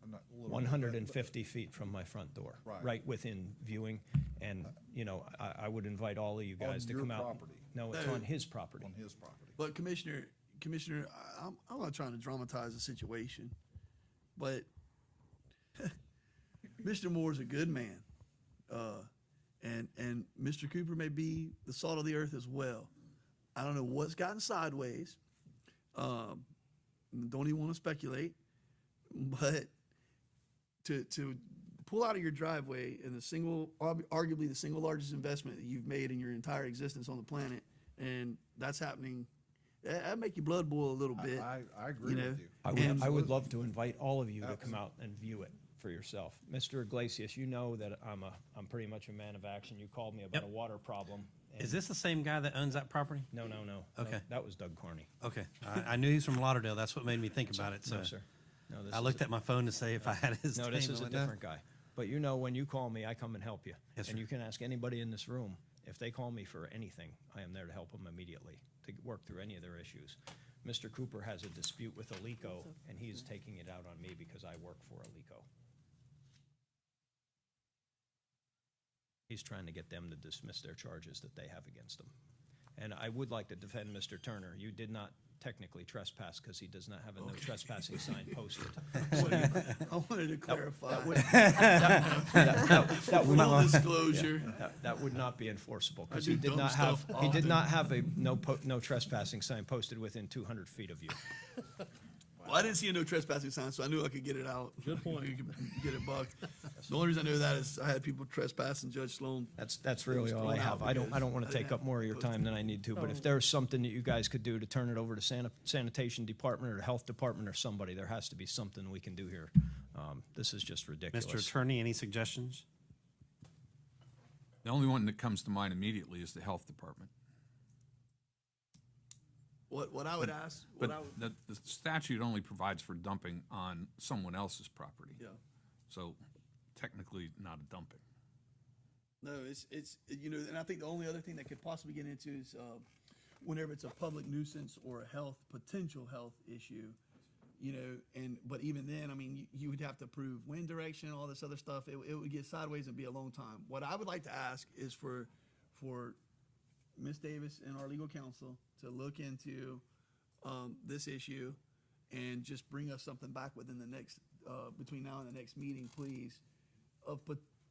I'm not a little. 150 feet from my front door, Right. right within viewing. And, I would invite all of you guys to your come out. property? No, it's on his property. On his property. But Commissioner, I'm not trying to dramatize the situation, but Mr. Moore's a good man. And Mr. Cooper may be the salt of the earth as well. I don't know what's gotten sideways. Don't even want to speculate, but to pull out of your driveway in arguably the single largest investment that you've made in your entire existence on the planet, and that's happening, that make your blood boil a little bit. I agree you know? with you. I would love to invite all of you to come out and view it for yourself. Mr. Iglesias, you know that I'm pretty much a man of action. You called me about a water problem. and- Is this the same guy that owns that property? No. Okay. That was Doug Carney. Okay, I knew he's from Lauderdale. That's what made me think about it, so. No, sir. No, this I is looked a- at my phone to say if I had his name. No, this is a I'm like, no. different guy. But when you call me, I come and help you. Yes, And sir. you can ask anybody in this room, if they call me for anything, I am there to help them immediately, to work through any of their issues. Mr. Cooper has a dispute with Alico, and he's taking it out on me because I work for Alico. He's trying to get them to dismiss their charges that they have against them. And I would like to defend Mr. Turner. You did not technically trespass because he does not have a no trespassing sign posted. I wanted to clarify. That would Full disclosure. That would not be enforceable, because I he do did dumb not have, stuff he did often. not have a no trespassing sign posted within 200 feet of you. Well, I didn't see a no trespassing sign, so I knew I could get it out. Good point. You could get it bugged. The only reason I know that is I had people trespass and Judge Sloan. That's really all I have. I don't want to take up more of your time than I need to, but if there's something that you guys could do to turn it over to sanitation department or the health department or somebody, there has to be something we can do here. This is just ridiculous. Mr. Attorney, any suggestions? The only one that comes to mind immediately is the health department. What I would ask, what I But would, the statute only provides for dumping on someone else's property. yeah. So technically not a dumping. No, it's, you know, and I think the only other thing that could possibly get into is, whenever it's a public nuisance or a potential health issue, you know, but even then, I mean, you would have to prove wind direction, all this other stuff. It would get sideways and be a long time. What I would like to ask is for Ms. Davis and our legal counsel to look into, this issue and just bring us something back within the next, between now and the next meeting, please, of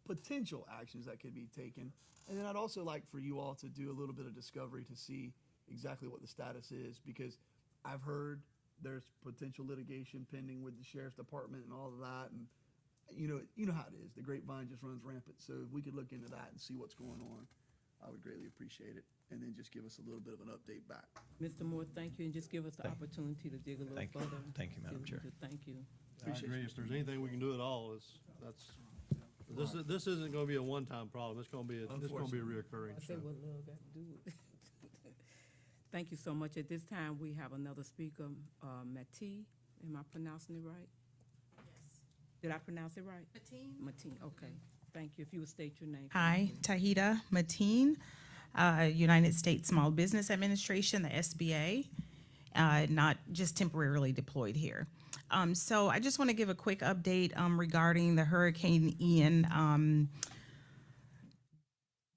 potential actions that could be taken. And then I'd also like for you all to do a little bit of discovery to see exactly what the status is, because I've heard there's potential litigation pending with the sheriff's department and all of that. And you know how it is. The grapevine just runs rampant. So if we could look into that and see what's going on, I would greatly appreciate it. And then just give us a little bit of an update back. Mr. Moore, thank you, and just give us the opportunity to dig a little Thank you. further. Thank you, Madam to- Chair. to Thank you. I agree. If there's anything we can do at all, this isn't gonna be a one-time problem. It's gonna be a reoccurring. I say what love got to do with it. Thank you so much. At this time, we have another speaker, Mati. Am I pronouncing it right? Yes. Did I pronounce it right? Mateen? Mateen, okay. Thank you. If you would state your name. Hi, Tahita Mateen, United States Small Business Administration, the SBA, not just temporarily deployed here. So I just want to give a quick update regarding the Hurricane Ian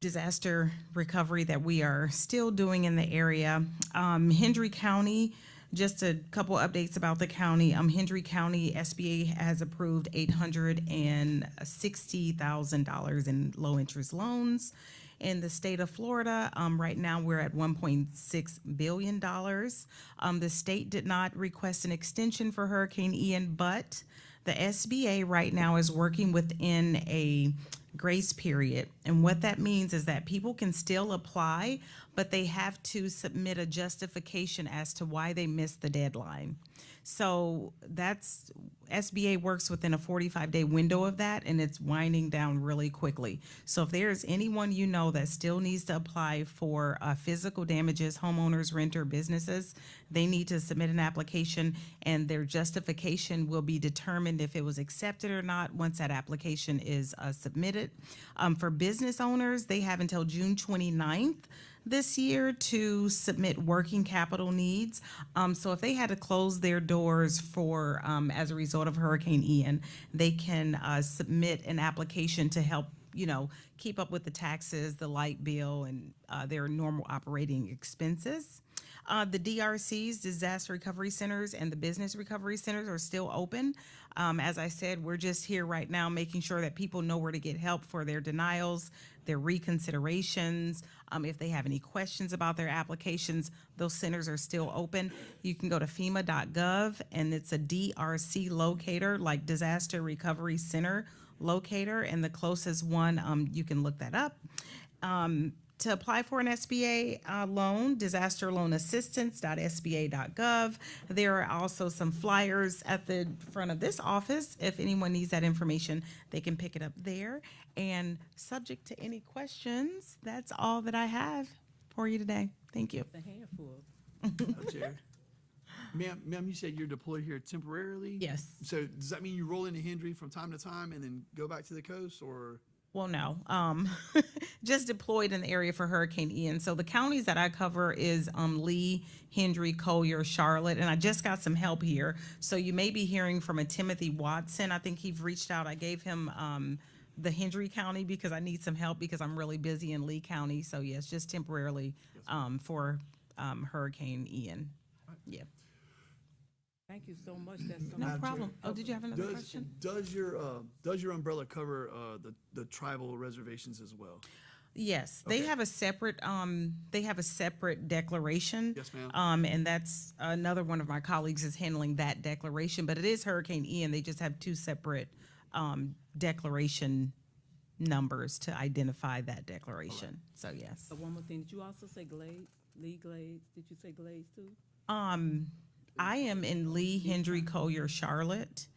disaster recovery that we are still doing in the area. Hendry County, just a couple updates about the county. Hendry County SBA has approved $860,000 in low-interest loans. In the state of Florida, right now we're at $1.6 billion. The state did not request an extension for Hurricane Ian, but the SBA right now is working within a grace period. And what that means is that people can still apply, but they have to submit a justification as to why they missed the deadline. So that's, SBA works within a 45-day window of that, and it's winding down really quickly. So if there's anyone you know that still needs to apply for physical damages, homeowners, renter, businesses, they need to submit an application, and their justification will be determined if it was accepted or not once that application is submitted. For business owners, they have until June 29th this year to submit working capital needs. So if they had to close their doors for, as a result of Hurricane Ian, they can submit an application to help, keep up with the taxes, the light bill, and their normal operating expenses. The DRCs, disaster recovery centers, and the business recovery centers are still open. As I said, we're just here right now making sure that people know where to get help for their denials, their reconsiderations. If they have any questions about their applications, those centers are still open. You can go to FEMA.gov, and it's a DRC locator, like Disaster Recovery Center locator, and the closest one, you can look that up. To apply for an SBA loan, disasterloanassistance.sba.gov. There are also some flyers at the front of this office. If anyone needs that information, they can pick it up there. And subject to any questions, that's all that I have for you today. Thank you. The handful. Chair. Ma'am, you said you're deployed here temporarily? Yes. So does that mean you roll into Hendry from time to time and then go back to the coast, or? Well, no, just deployed in the area for Hurricane Ian. So the counties that I cover is Lee, Hendry, Collier, Charlotte, and I just got some help here. So you may be hearing from a Timothy Watson. I think he's reached out. I gave him the Hendry County because I need some help because I'm really busy in Lee County. So yes, just temporarily for Hurricane Ian. Yeah. Thank you so much. That's so No much. problem. Oh, did you have another question? Does your umbrella cover the tribal reservations as well? Yes, they Okay. have a separate declaration. Yes, ma'am. And that's another one of my colleagues is handling that declaration, but it is Hurricane Ian. They just have two separate declaration numbers to identify that declaration. So yes. One more thing. Did you also say Glades? Lee Glades? Did you say Glades too? I am in Lee, Hendry, Collier, Charlotte.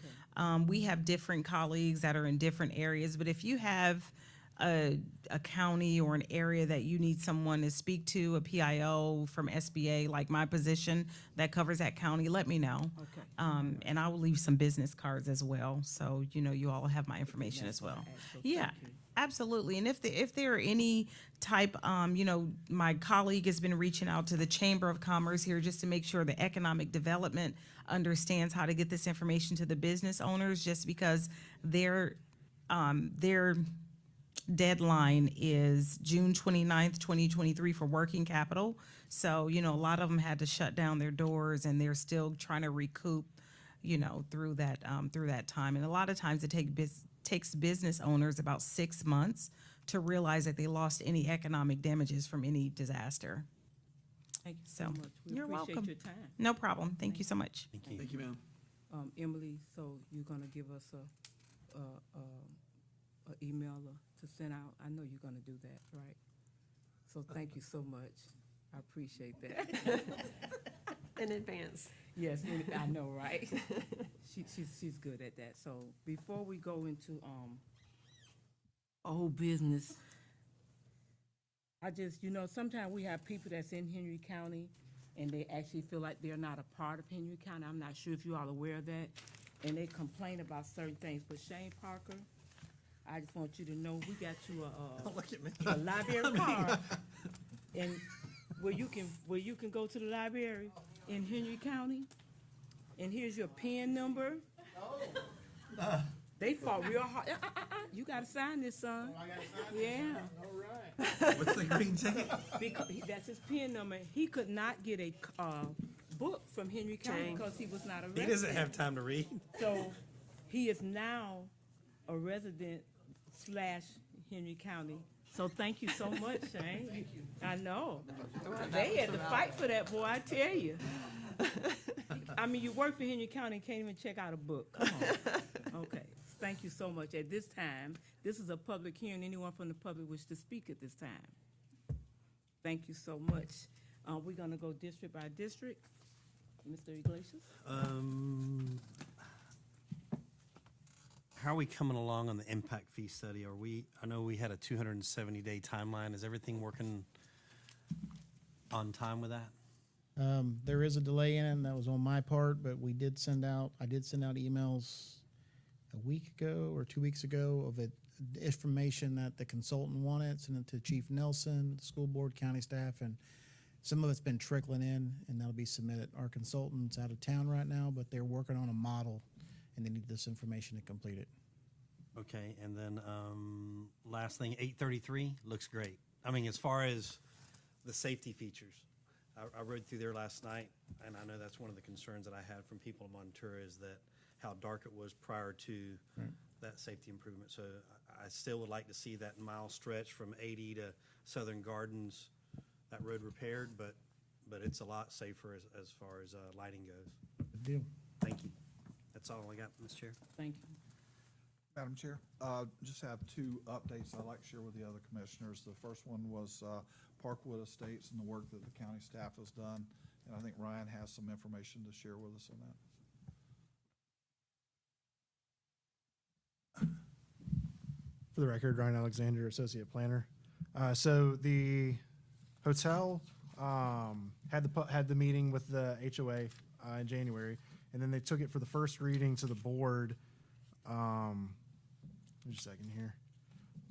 We have different colleagues that are in different areas, but if you have a county or an area that you need someone to speak to, a PIO from SBA, like my position that covers that county, let me know. Okay. And I will leave some business cards as well, so, you all have my information as well. Yeah, absolutely. And if there are any type, my colleague has been reaching out to the Chamber of Commerce here just to make sure the economic development understands how to get this information to the business owners, just because their deadline is June 29th, 2023 for working capital. So, a lot of them had to shut down their doors and they're still trying to recoup, through that time. And a lot of times it takes business owners about 6 months to realize that they lost any economic damages from any disaster. Thank you so So, much. We you're appreciate welcome. your time. No problem. Thank you so much. Thank you, ma'am. Emily, so you're gonna give us a email to send out? I know you're gonna do that, right? So thank you so much. I appreciate that. In advance. Yes, I know, right? She's good at that. So before we go into old business, I just, sometimes we have people that's in Henry County and they actually feel like they're not a part of Henry County. I'm not sure if you all are aware of that. And they complain about certain things. But Shane Parker, I just want you to know we got you a library card, and where you can go to the library in Henry County, and here's your PIN number. They fought real hard. You got to sign this, son. Yeah. What's the green ticket? Because that's his PIN number. He could not get a book from Henry County because he was not a resident. He doesn't have time to read. So he is now a resident / Henry County. So thank you so much, Shane. Thank you. I know. They had to fight for that, boy, I tell you. I mean, you work for Henry County and can't even check out a book. Come on. Okay. Thank you so much. At this time, this is a public hearing. Anyone from the public wish to speak at this time? Thank you so much. We're going to go district by district. Mr. Iglesias? How are we coming along on the impact fee study? I know we had a 270-day timeline. Is everything working on time with that? There is a delay in it, and that was on my part, but I did send out emails a week ago or 2 weeks ago of information that the consultant wanted, sent it to Chief Nelson, the school board, county staff, and some of it's been trickling in, and that'll be submitted. Our consultant's out of town right now, but they're working on a model, and they need this information to complete it. Okay, and then last thing, 833 looks great. I mean, as far as the safety features, I rode through there last night, and I know that's one of the concerns that I had from people in Montura is that how dark it was prior to that safety improvement. So I still would like to see that mile stretch from 80 to Southern Gardens, that road repaired, but it's a lot safer as far as lighting goes. Good deal. Thank you. That's all I got, Ms. Chair. Thank you. Madam Chair, just have two updates I'd like to share with the other commissioners. The first one was Parkwood Estates and the work that the county staff has done, and I think Ryan has some information to share with us on that. For the record, Ryan Alexander, Associate Planner. So the hotel had the meeting with the HOA in January, and then they took it for the first reading to the board. Just a second here.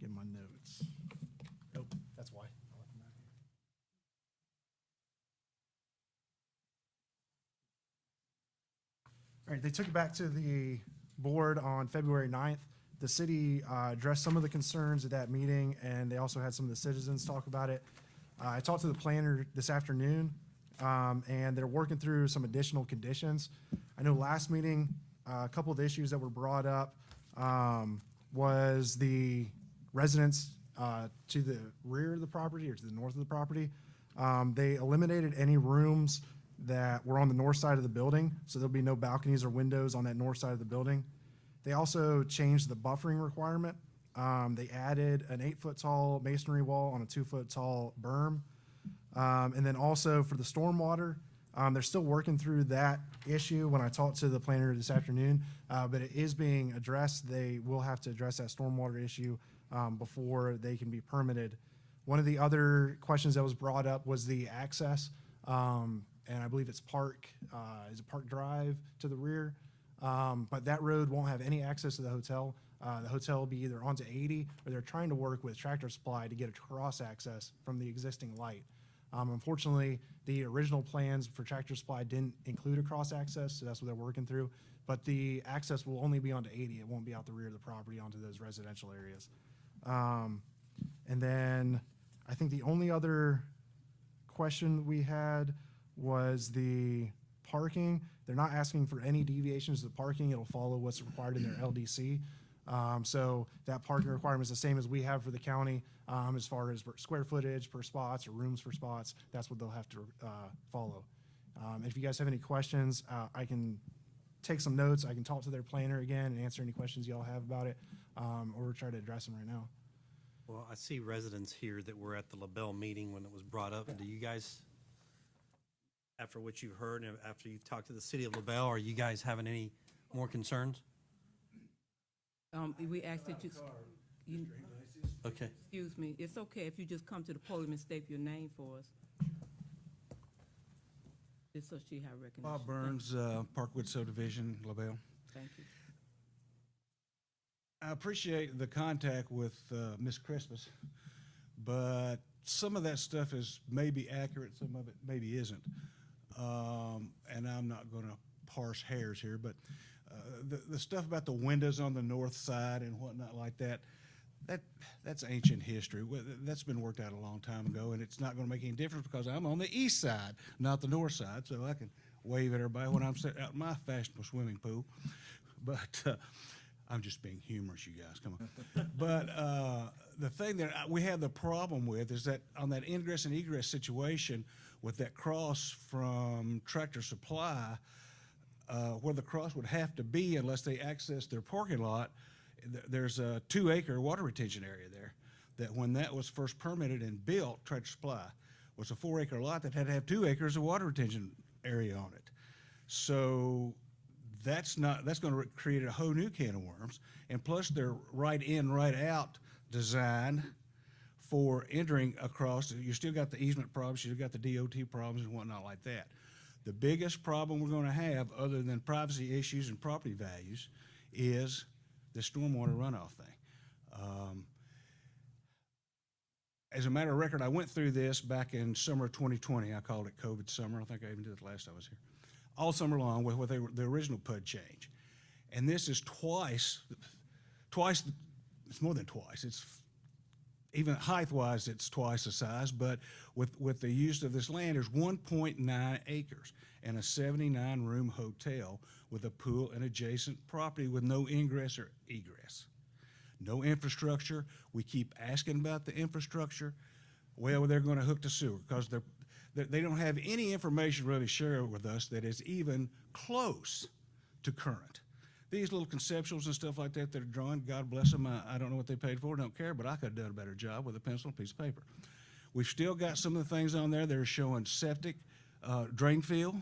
Get my notes. Oh, that's why. I left them back here. All right, they took it back to the board on February 9th. The city addressed some of the concerns at that meeting, and they also had some of the citizens talk about it. I talked to the planner this afternoon, and they're working through some additional conditions. I know last meeting, a couple of the issues that were brought up was the residents to the rear of the property or to the north of the property. They eliminated any rooms that were on the north side of the building, so there'll be no balconies or windows on that north side of the building. They also changed the buffering requirement. They added an 8-foot tall masonry wall on a 2-foot tall berm. And then also for the stormwater, They're still working through that issue when I talked to the planner this afternoon, but it is being addressed. They will have to address that stormwater issue before they can be permitted. One of the other questions that was brought up was the access, and I believe it's is it Park Drive to the rear? But that road won't have any access to the hotel. The hotel will be either onto 80, or they're trying to work with Tractor Supply to get a cross access from the existing light. Unfortunately, the original plans for Tractor Supply didn't include a cross access, so that's what they're working through. But the access will only be onto 80. It won't be out the rear of the property onto those residential areas. And then I think the only other question we had was the parking. They're not asking for any deviations to the parking. It'll follow what's required in their LDC. So that parking requirement is the same as we have for the county, as far as square footage per spots or rooms per spots. That's what they'll have to follow. If you guys have any questions, I can take some notes. I can talk to their planner again and answer any questions y'all have about it, or try to address them right now. Well, I see residents here that were at the LaBelle meeting when it was brought up. Do you guys, after what you've heard and after you've talked to the city of LaBelle, are you guys having any more concerns? We asked that you, Okay. excuse me, it's okay if you just come to the podium and state your name for us. Just so she have recognition. Bob Burns, Parkwood Subdivision, LaBelle. Thank you. I appreciate the contact with Miss Christmas, but some of that stuff is maybe accurate, some of it maybe isn't. And I'm not going to parse hairs here, but the stuff about the windows on the north side and whatnot like that's ancient history. That's been worked out a long time ago, and it's not going to make any difference because I'm on the east side, not the north side, so I can wave at everybody when I'm sitting out in my fashionable swimming pool. But I'm just being humorous, you guys. Come on. But the thing that we have the problem with is that on that ingress and egress situation with that cross from Tractor Supply, where the cross would have to be unless they access their parking lot, there's a 2-acre water retention area there that when that was first permitted and built, Tractor Supply was a 4-acre lot that had to have 2 acres of water retention area on it. So that's going to create a whole new can of worms. And plus their right in, right out design for entering across, you still got the easement problems, you still got the DOT problems and whatnot like that. The biggest problem we're going to have, other than privacy issues and property values, is the stormwater runoff thing. As a matter of record, I went through this back in summer of 2020. I called it COVID summer. I think I even did it last time I was here. All summer long with the original PUD change. And this is twice, it's more than twice. It's even height-wise, it's twice the size, but with the use of this land, there's 1.9 acres and a 79-room hotel with a pool and adjacent property with no ingress or egress. No infrastructure. We keep asking about the infrastructure. Well, they're going to hook the sewer because they don't have any information really shared with us that is even close to current. These little conceptuals and stuff like that that are drawn, God bless them, I don't know what they paid for, don't care, but I could have done a better job with a pencil and a piece of paper. We've still got some of the things on there that are showing septic, drain field.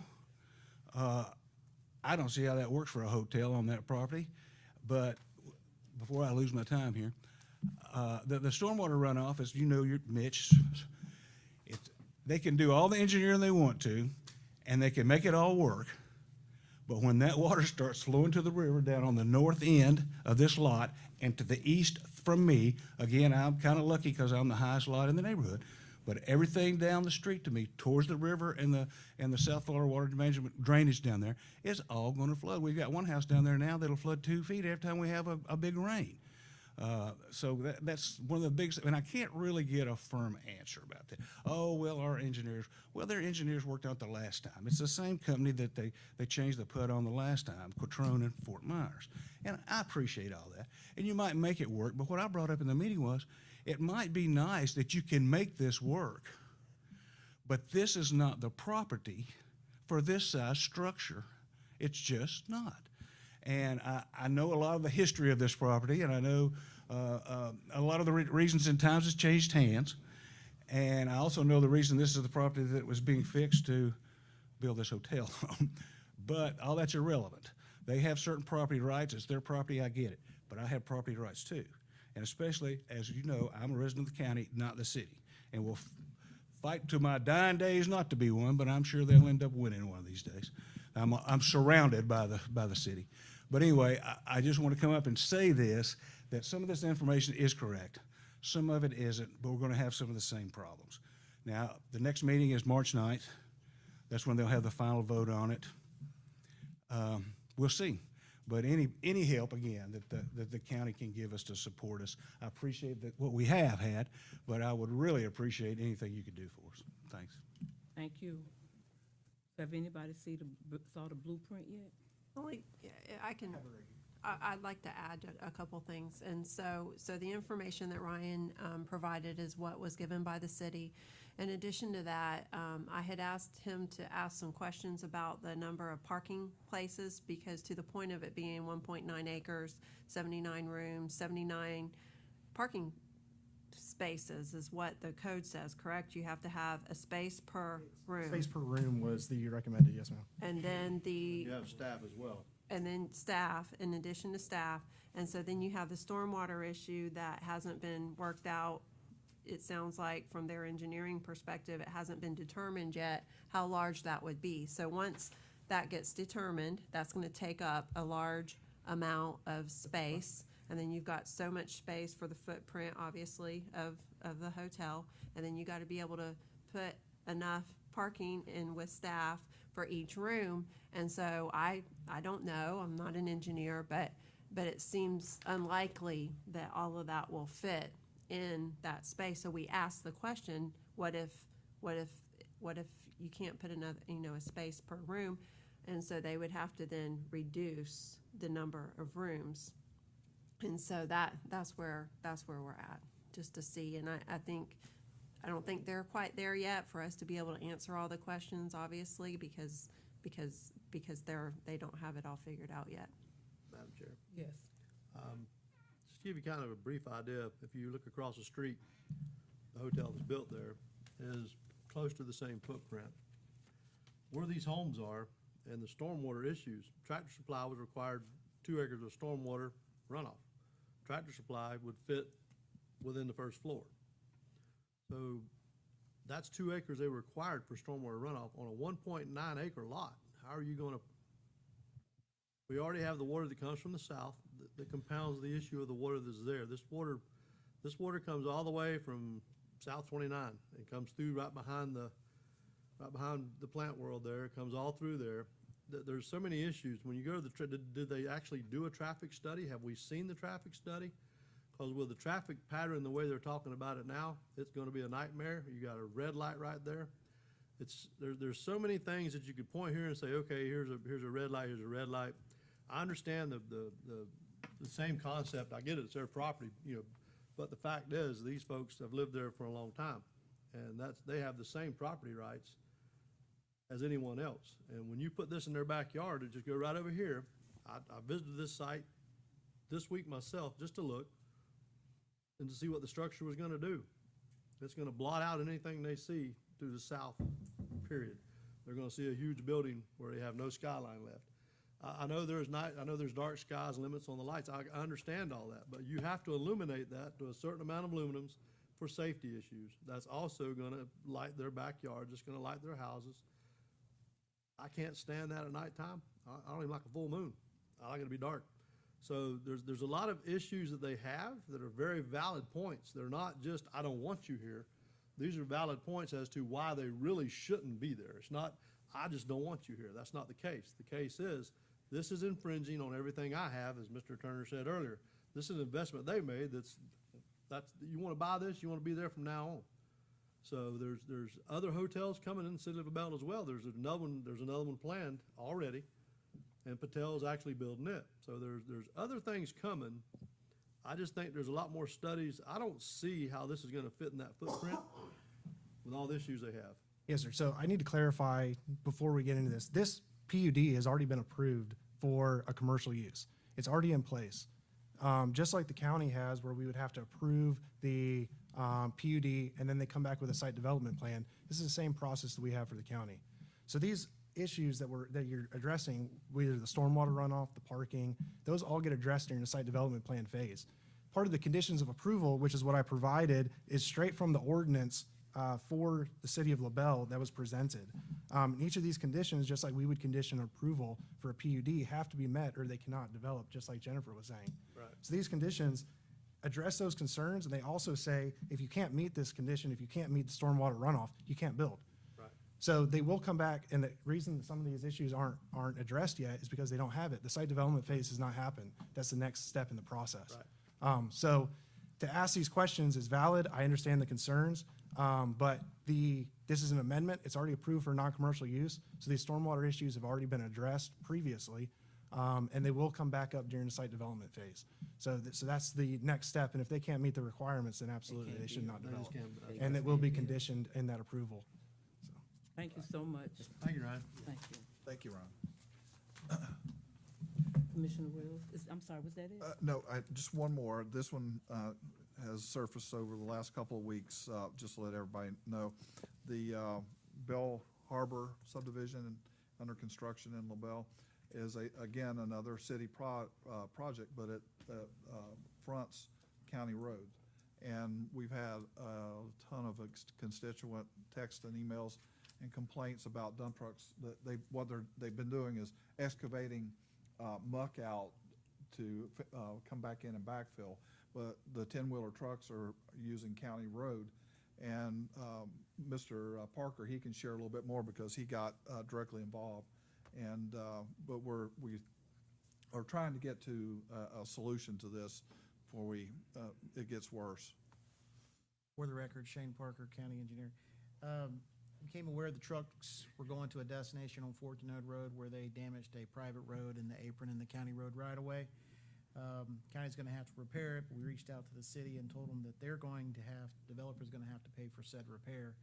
I don't see how that works for a hotel on that property, but before I lose my time here, the stormwater runoff, as you know, Mitch, they can do all the engineering they want to, and they can make it all work. But when that water starts flowing to the river down on the north end of this lot and to the east from me, again, I'm kind of lucky because I'm the highest lot in the neighborhood, but everything down the street to me towards the river and the South Florida Water Management drainage down there is all going to flood. We've got one house down there now that'll flood 2 feet every time we have a big rain. So that's one of the biggest, and I can't really get a firm answer about that. Oh, well, our engineers, their engineers worked out the last time. It's the same company that they changed the PUD on the last time, Quatrone and Fort Myers. And I appreciate all that. And you might make it work, but what I brought up in the meeting was, it might be nice that you can make this work, but this is not the property for this size structure. It's just not. And I know a lot of the history of this property, and I know a lot of the reasons and times it's changed hands. And I also know the reason this is the property that was being fixed to build this hotel on. But all that's irrelevant. They have certain property rights. It's their property, I get it. But I have property rights too. And especially, as you know, I'm a resident of the county, not the city. And will fight to my dying days not to be one, but I'm sure they'll end up winning one of these days. I'm surrounded by the city. But anyway, I just want to come up and say this, that some of this information is correct. Some of it isn't, but we're going to have some of the same problems. Now, the next meeting is March 9th. That's when they'll have the final vote on it. We'll see. But any help, again, that the county can give us to support us, I appreciate what we have had, but I would really appreciate anything you could do for us. Thanks. Thank you. Have anybody saw the blueprint yet? Only, I'd like to add a couple things. And so the information that Ryan provided is what was given by the city. In addition to that, I had asked him to ask some questions about the number of parking places, because to the point of it being 1.9 acres, 79 rooms, 79 parking spaces is what the code says, correct? You have to have a space per room. Space per room was the recommended, yes, ma'am. And then You have staff as well. and then staff, in addition to staff. And so then you have the stormwater issue that hasn't been worked out. It sounds like from their engineering perspective, it hasn't been determined yet how large that would be. So once that gets determined, that's gonna take up a large amount of space. And then you've got so much space for the footprint, obviously, of the hotel. And then you gotta be able to put enough parking in with staff for each room. And so I don't know, I'm not an engineer, but it seems unlikely that all of that will fit in that space. So we asked the question, what if you can't put another, a space per room? And so they would have to then reduce the number of rooms. And so that's where we're at, just to see. And I don't think they're quite there yet for us to be able to answer all the questions, obviously, because they don't have it all figured out yet. Madam Chair. Yes. Just to give you kind of a brief idea, if you look across the street, the hotel that's built there is close to the same footprint. Where these homes are and the stormwater issues, Tractor Supply was required 2 acres of stormwater runoff. Tractor Supply would fit within the first floor. So that's 2 acres they were required for stormwater runoff on a 1.9 acre lot. How are you gonna? We already have the water that comes from the south that compounds the issue of the water that's there. This water comes all the way from South 29. It comes through right behind the plant world there. It comes all through there. There's so many issues. When you go to did they actually do a traffic study? Have we seen the traffic study? Because with the traffic pattern the way they're talking about it now, it's going to be a nightmare. You got a red light right there. There's so many things that you could point here and say, okay, here's a red light, here's a red light. I understand the same concept. I get it, it's their property, but the fact is, these folks have lived there for a long time, and they have the same property rights as anyone else. And when you put this in their backyard, it just go right over here. I visited this site this week myself just to look and to see what the structure was going to do. It's going to blot out anything they see through the south, period. They're going to see a huge building where they have no skyline left. I know there's dark skies limits on the lights. I understand all that, but you have to illuminate that to a certain amount of lumens for safety issues. That's also going to light their backyard, just going to light their houses. I can't stand that at nighttime. I don't even like a full moon. I like it to be dark. So there's a lot of issues that they have that are very valid points. They're not just, I don't want you here. These are valid points as to why they really shouldn't be there. It's not, I just don't want you here. That's not the case. The case is, this is infringing on everything I have, as Mr. Turner said earlier. This is an investment they made that's you want to buy this, you want to be there from now on. So there's other hotels coming in the city of LaBelle as well. There's another one planned already, and Patel's actually building it. So there's other things coming. I just think there's a lot more studies. I don't see how this is going to fit in that footprint with all the issues they have. Yes, sir. So I need to clarify before we get into this. This PUD has already been approved for a commercial use. It's already in place. Just like the county has, where we would have to approve the PUD and then they come back with a site development plan. This is the same process that we have for the county. So these issues that you're addressing, whether the stormwater runoff, the parking, those all get addressed during the site development plan phase. Part of the conditions of approval, which is what I provided, is straight from the ordinance for the city of LaBelle that was presented. Each of these conditions, just like we would condition approval for a PUD, have to be met or they cannot develop, just like Jennifer was saying. Right. So these conditions address those concerns, and they also say, if you can't meet this condition, if you can't meet the stormwater runoff, you can't build. Right. So they will come back, and the reason that some of these issues aren't addressed yet is because they don't have it. The site development phase has not happened. That's the next step in the process. Right. So to ask these questions is valid. I understand the concerns, but this is an amendment. It's already approved for non-commercial use. So these stormwater issues have already been addressed previously, and they will come back up during the site development phase. So that's the next step. And if they can't meet the requirements, then absolutely they should not develop. And it will be conditioned in that approval. So. Thank you so much. Thank you, Ryan. Thank you. Thank you, Ron. Commissioner Wills, I'm sorry, was that it? No, just one more. This one has surfaced over the last couple of weeks, just to let everybody know. The Bell Harbor subdivision under construction in LaBelle is, again, another city project, but it fronts county roads. And we've had a ton of constituent texts and emails and complaints about dump trucks. That what they've been doing is excavating muck out to come back in and backfill. But the 10-wheeler trucks are using county road. And Mr. Parker, he can share a little bit more because he got directly involved. And but we are trying to get to a solution to this before it gets worse. For the record, Shane Parker, County Engineer. Became aware the trucks were going to a destination on Fort Denode Road where they damaged a private road in the apron in the county road right away. County's gonna have to repair it, but we reached out to the city and told them that developer's gonna have to pay for said repair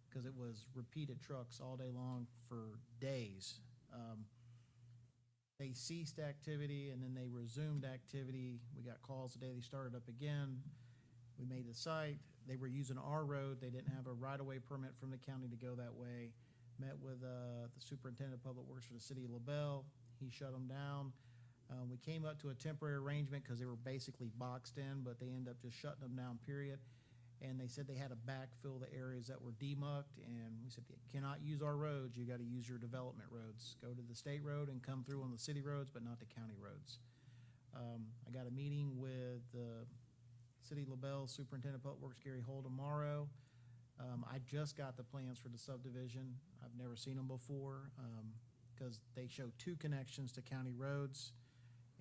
because it was repeated trucks all day long for days. They ceased activity and then they resumed activity. We got calls today, they started up again. We made the site. They were using our road. They didn't have a right-of-way permit from the county to go that way. Met with the superintendent of public works for the city of LaBelle. He shut them down. We came up to a temporary arrangement because they were basically boxed in, but they ended up just shutting them down, period. And they said they had to backfill the areas that were demucked, and we said, you cannot use our roads, you gotta use your development roads. Go to the state road and come through on the city roads, but not the county roads. I got a meeting with the City of LaBelle Superintendent of Public Works, Gary Hull, tomorrow. I just got the plans for the subdivision. I've never seen them before, because they show 2 connections to county roads,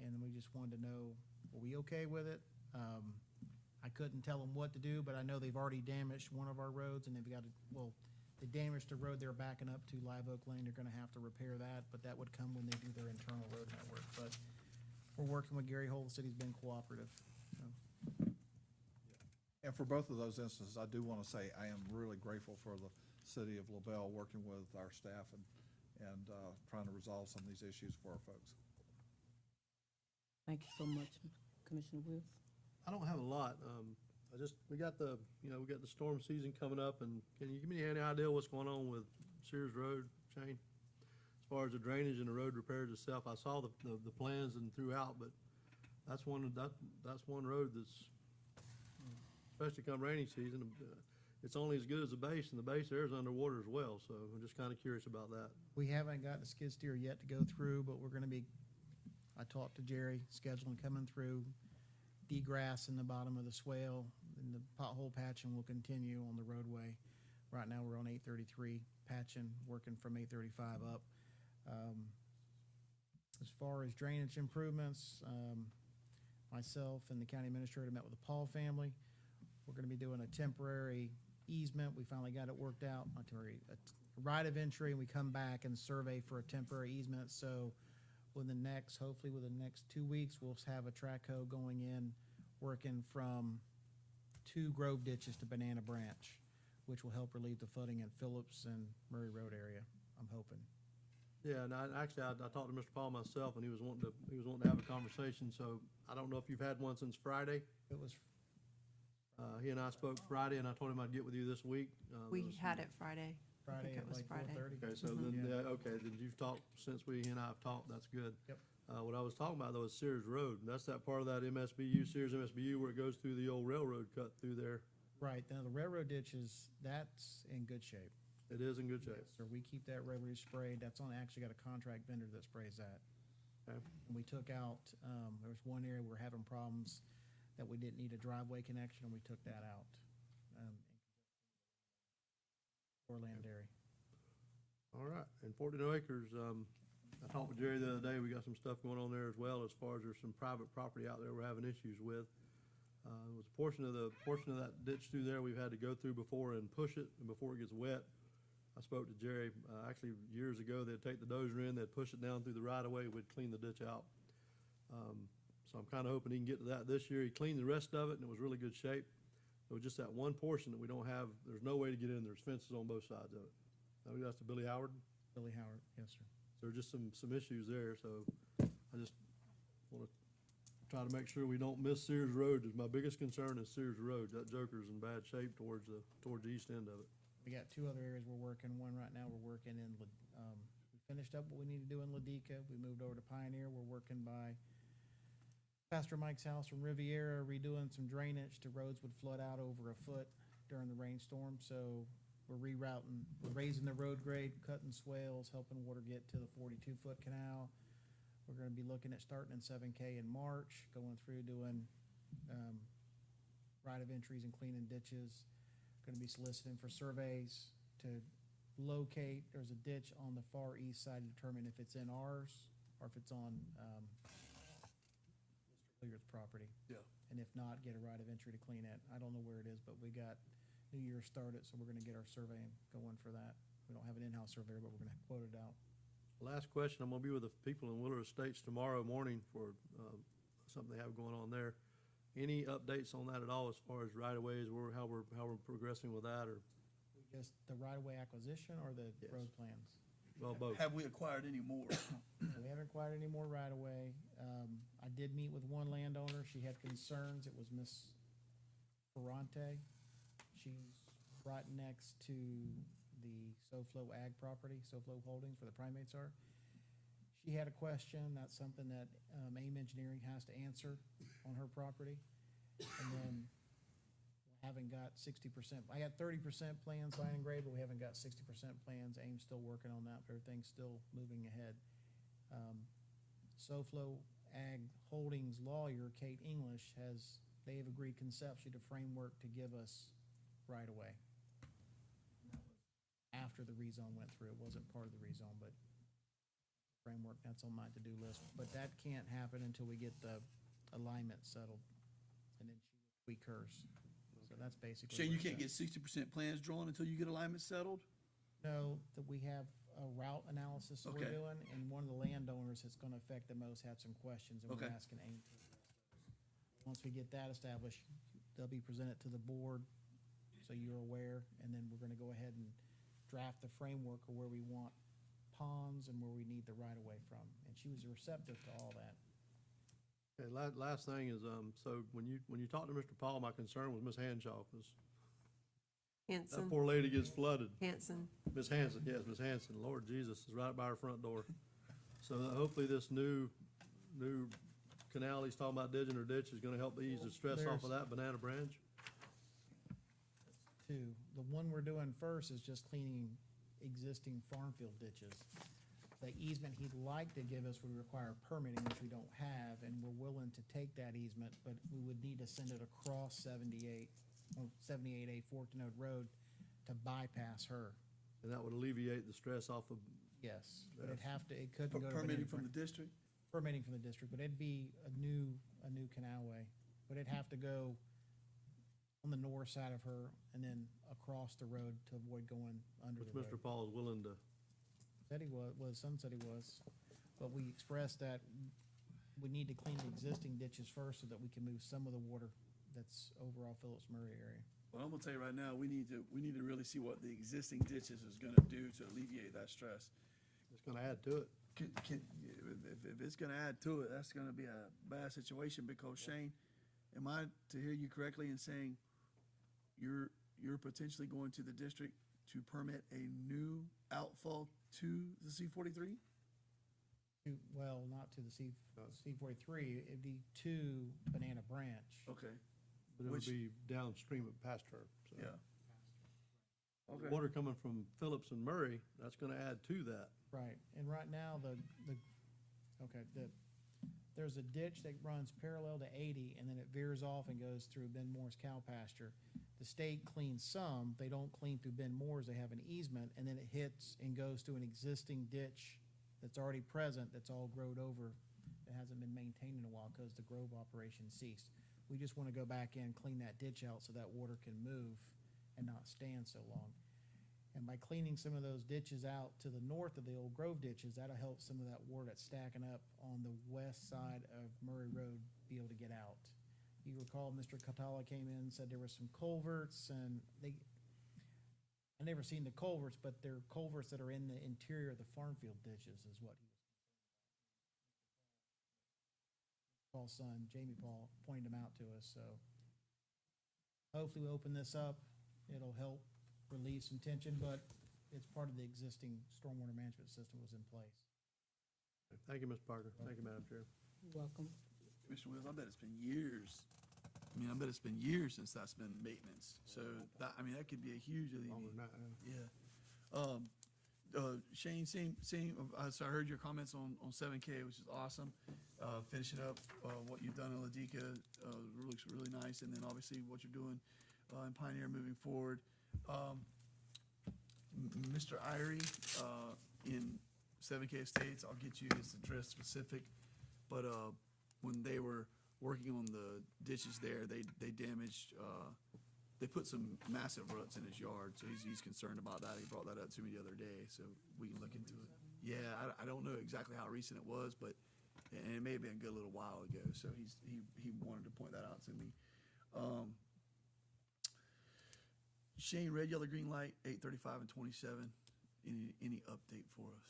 and we just wanted to know, were we okay with it? I couldn't tell them what to do, but I know they've already damaged one of our roads, and they damaged the road they're backing up to Live Oak Lane. They're gonna have to repair that, but that would come when they do their internal road network. But we're working with Gary Hull. The city's been cooperative. So. And for both of those instances, I do want to say I am really grateful for the city of LaBelle working with our staff and trying to resolve some of these issues for our folks. Thank you so much, Commissioner Wills. I don't have a lot. We got the storm season coming up, and can you give me any idea what's going on with Sears Road, Shane? As far as the drainage and the road repairs itself, I saw the plans and throughout, but that's one road that's, especially come rainy season, it's only as good as the base, and the base there is underwater as well, so I'm just kind of curious about that. We haven't gotten a skid steer yet to go through, but we're gonna be, I talked to Jerry, scheduling coming through, degrass in the bottom of the swale, and the pothole patching will continue on the roadway. Right now, we're on 833 patching, working from 835 up. As far as drainage improvements, myself and the county administrator met with the Paul family. We're gonna be doing a temporary easement. We finally got it worked out, a right of entry, and we come back and survey for a temporary easement. So hopefully within the next 2 weeks, we'll have a track hoe going in, working from 2 grove ditches to Banana Branch, which will help relieve the flooding in Phillips and Murray Road area, I'm hoping. Yeah, and I talked to Mr. Paul myself, and he was wanting to have a conversation. So I don't know if you've had one since Friday. It was, He and I spoke Friday, and I told him I'd get with you this week. We had it Friday. Friday it at was like Friday. 4:30. Okay, so then, okay, then you've talked, since he and I have talked, that's good. Yep. What I was talking about though is Sears Road, and that's that part of that MSBU, Sears MSBU, where it goes through the old railroad cut through there. Right, now the railroad ditches, that's in good shape. It is in good shape. So we keep that regularly sprayed. That's on, actually got a contract vendor that sprays that. Okay. And we took out, there was one area we were having problems that we didn't need a driveway connection, and we took that out. Orland Dairy. All right, and 14 Acres, I talked with Jerry the other day, we got some stuff going on there as well, as far as there's some private property out there we're having issues with. It was a portion of that ditch through there we've had to go through before and push it, and before it gets wet. I spoke to Jerry, actually years ago, they'd take the dozer in, they'd push it down through the right of way, we'd clean the ditch out. So I'm kind of hoping he can get to that this year. He cleaned the rest of it, and it was really good shape. It was just that one portion that we don't have, there's no way to get in, there's fences on both sides of it. I think that's the Billy Howard. Billy Howard, yes, sir. So there's just some issues there, so I just want to try to make sure we don't miss Sears Road. My biggest concern is Sears Road. That joker's in bad shape towards the east end of it. We got two other areas we're working. One right now, we're working in, we finished up what we need to do in Ladika. We moved over to Pioneer. We're working by Pastor Mike's house from Riviera, redoing some drainage. The roads would flood out over a foot during the rainstorm, so we're rerouting, we're raising the road grade, cutting swales, helping water get to the 42-foot canal. We're gonna be looking at starting in 7K in March, going through doing, right of entries and cleaning ditches. Gonna be soliciting for surveys to locate, there's a ditch on the far east side to determine if it's in ours or if it's on, Mr. Hilliard's property. Yeah. And if not, get a right of entry to clean it. I don't know where it is, but we got New Year started, so we're gonna get our surveying going for that. We don't have an in-house surveyor, but we're gonna quote it out. Last question, I'm gonna be with the people in Willer Estates tomorrow morning for something they have going on there. Any updates on that at all as far as right-of-ways, how we're progressing with that, or, Just the right-of-way acquisition or the Yes. road plans? well, both? Have we acquired any more? We haven't acquired any more right-of-way. I did meet with one landowner. She had concerns. It was Miss Ferrante. She's right next to the SoFlo Ag property, SoFlo Holdings, where the primates are. She had a question. That's something that AIM Engineering has to answer on her property. And then we haven't got 60%. I got 30% plans signed and graded, but we haven't got 60% plans. AIM's still working on that, but everything's still moving ahead. SoFlo Ag Holdings lawyer, Kate English, they have agreed conceptually to framework to give us right away. After the rezone went through, it wasn't part of the rezone, but framework, that's on my to-do list. But that can't happen until we get the alignment settled, and then she will tweak hers. So that's basically. Shane, where you it's can't at. get 60% plans drawn until you get alignment settled? No, that we have a route analysis that we're Okay. doing, and one of the landowners that's gonna affect the most had some questions, and we're Okay. asking AIM. Once we get that established, they'll be presented to the board, so you're aware, and then we're gonna go ahead and draft the framework of where we want ponds and where we need the right-of-way from, and she was receptive to all that. Okay, last thing is, so when you talked to Mr. Paul, my concern was Miss Hanshaw, because that Hanson, poor lady gets flooded. Hanson. Miss Hanson, yes, Miss Hanson, Lord Jesus, is right by her front door. So hopefully this new canal he's talking about digging or ditch is gonna help ease the stress off of that banana branch. Two, the one we're doing first is just cleaning existing farm field ditches. The easement he'd like to give us would require permitting, which we don't have, and we're willing to take that easement, but we would need to send it across 78A Forkton Oak Road to bypass her. And that would alleviate the stress off of, Yes, but it'd have to, it couldn't go to. Permitting Banana from the Branch. district? Permitting from the district, but it'd be a new canalway, but it'd have to go on the north side of her and then across the road to avoid going under which the road. Mr. Paul is willing to. Said he was, some said he was, but we expressed that we need to clean the existing ditches first so that we can move some of the water that's over off Phillips Murray area. Well, I'm gonna tell you right now, we need to really see what the existing ditches is gonna do to alleviate that stress. It's gonna add to it. If it's gonna add to it, that's gonna be a bad situation, because Shane, am I to hear you correctly in saying you're potentially going to the district to permit a new outfall to the C-43? Well, not to the C-43, it'd be to Banana Branch. Okay, But it would Which- be downstream of past her. So. yeah. Okay. Water coming from Phillips and Murray, that's gonna add to that. Right, and right now, there's a ditch that runs parallel to 80, and then it veers off and goes through Ben Moore's cow pasture. The state cleans some, they don't clean through Ben Moore's, they have an easement, and then it hits and goes to an existing ditch that's already present, that's all growed over, that hasn't been maintained in a while, because the Grove operation ceased. We just wanna go back in, clean that ditch out, so that water can move and not stand so long. And by cleaning some of those ditches out to the north of the old Grove ditches, that'll help some of that water that's stacking up on the west side of Murray Road be able to get out. You recall Mr. Catala came in and said there were some culverts, and I never seen the culverts, but they're culverts that are in the interior of the farm field ditches is what he was concerned about. Paul's son, Jamie Paul, pointed them out to us, so hopefully we open this up, it'll help relieve some tension, but it's part of the existing stormwater management system was in place. Thank you, Mr. Parker. Thank you, Madam Chair. You're welcome. Commissioner Wills, I bet it's been years. I mean, I bet it's been years since that's been maintenance. So that, I mean, that could be a huge Longer alleviation. than that, Yeah. Shane, same, so I heard your comments on 7K, which is awesome. Finishing up, what you've done in Ladika, looks really nice. And then obviously what you're doing, in Pioneer moving forward. Mr. Irie, in 7K Estates, I'll get you his address specific, but, when they were working on the ditches there, they damaged, they put some massive ruts in his yard, so he's concerned about that. He brought that up to me the other day, so we can look into it. Yeah, I don't know exactly how recent it was, but, and it may have been a good little while ago, so he wanted to point that out to me. Shane, red, yellow, green light, 8:35 and 27. Any update for us?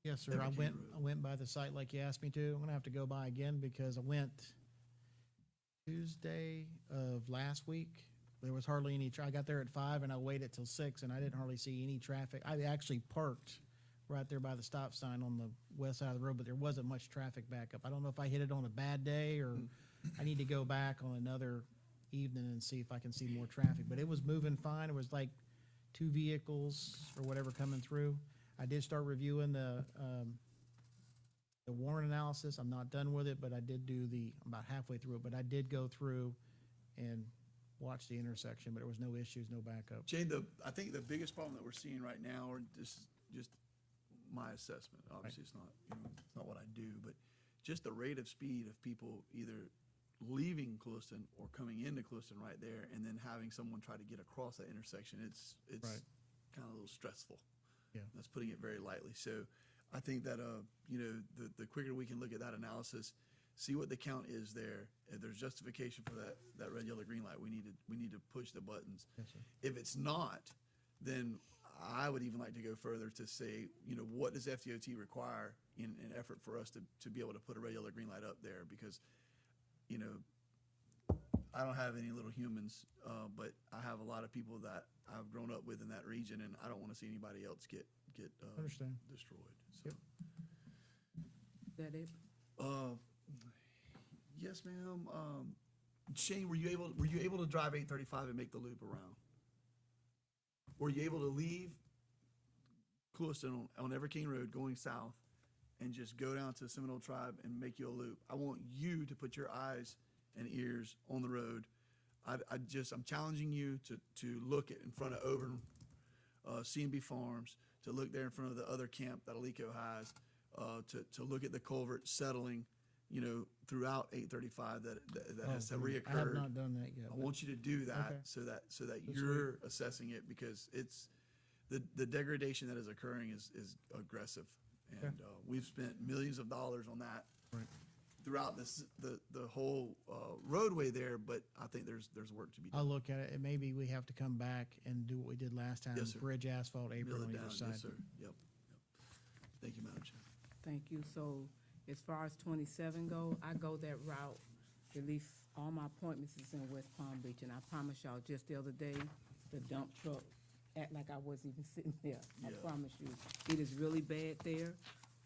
Yes, sir. Every I King Road. went by the site like you asked me to. I'm gonna have to go by again because I went Tuesday of last week. There was hardly any, I got there at 5 and I waited till 6 and I didn't hardly see any traffic. I actually parked right there by the stop sign on the west side of the road, but there wasn't much traffic back up. I don't know if I hit it on a bad day or I need to go back on another evening and see if I can see more traffic, but it was moving fine. It was like 2 vehicles or whatever coming through. I did start reviewing the warrant analysis. I'm not done with it, but I did do I'm about halfway through it, but I did go through and watch the intersection, but there was no issues, no backup. Shane, I think the biggest problem that we're seeing right now, or just my assessment, obviously it's not, it's not what I do, but just the rate of speed of people either leaving Clewiston or coming into Clewiston right there, and then having someone try to get across that intersection, it's Right. kind of a little stressful. Yeah. That's putting it very lightly. So I think that, the quicker we can look at that analysis, see what the count is there. If there's justification for that red, yellow, green light, we need to push the buttons. Yes, sir. If it's not, then I would even like to go further to say, what does FDOT require in an effort for us to be able to put a red, yellow, green light up there? Because, I don't have any little humans, but I have a lot of people that I've grown up with in that region, and I don't want to see anybody else get Understand. destroyed. So. Yep. Is that it? Yes, ma'am. Shane, were you able to drive 835 and make the loop around? Were you able to leave Clewiston on Everking Road going south and just go down to Seminole Tribe and make you a loop? I want you to put your eyes and ears on the road. I'm challenging you to look in front of Auburn, C&B Farms, to look there in front of the other camp that Alico has, to look at the culvert settling, throughout 835 that has reoccurred. I have not done that yet. I want you to do that Okay. so that you're assessing it, because it's the degradation that is occurring is aggressive, and we've spent millions of dollars on that Right. throughout the whole roadway there. But I think there's work to be I'll done. look at it, and maybe we have to come back and do what we did last time. Yes, sir. Bridge asphalt Mill apron it on down. either side. Yes, sir. Yep. Thank you, Madam Chair. Thank you. So as far as 27 go, I go that route. At least all my appointments is in West Palm Beach, and I promise y'all, just the other day, the dump truck act like I wasn't even sitting there. I Yeah. promise you. It is really bad there,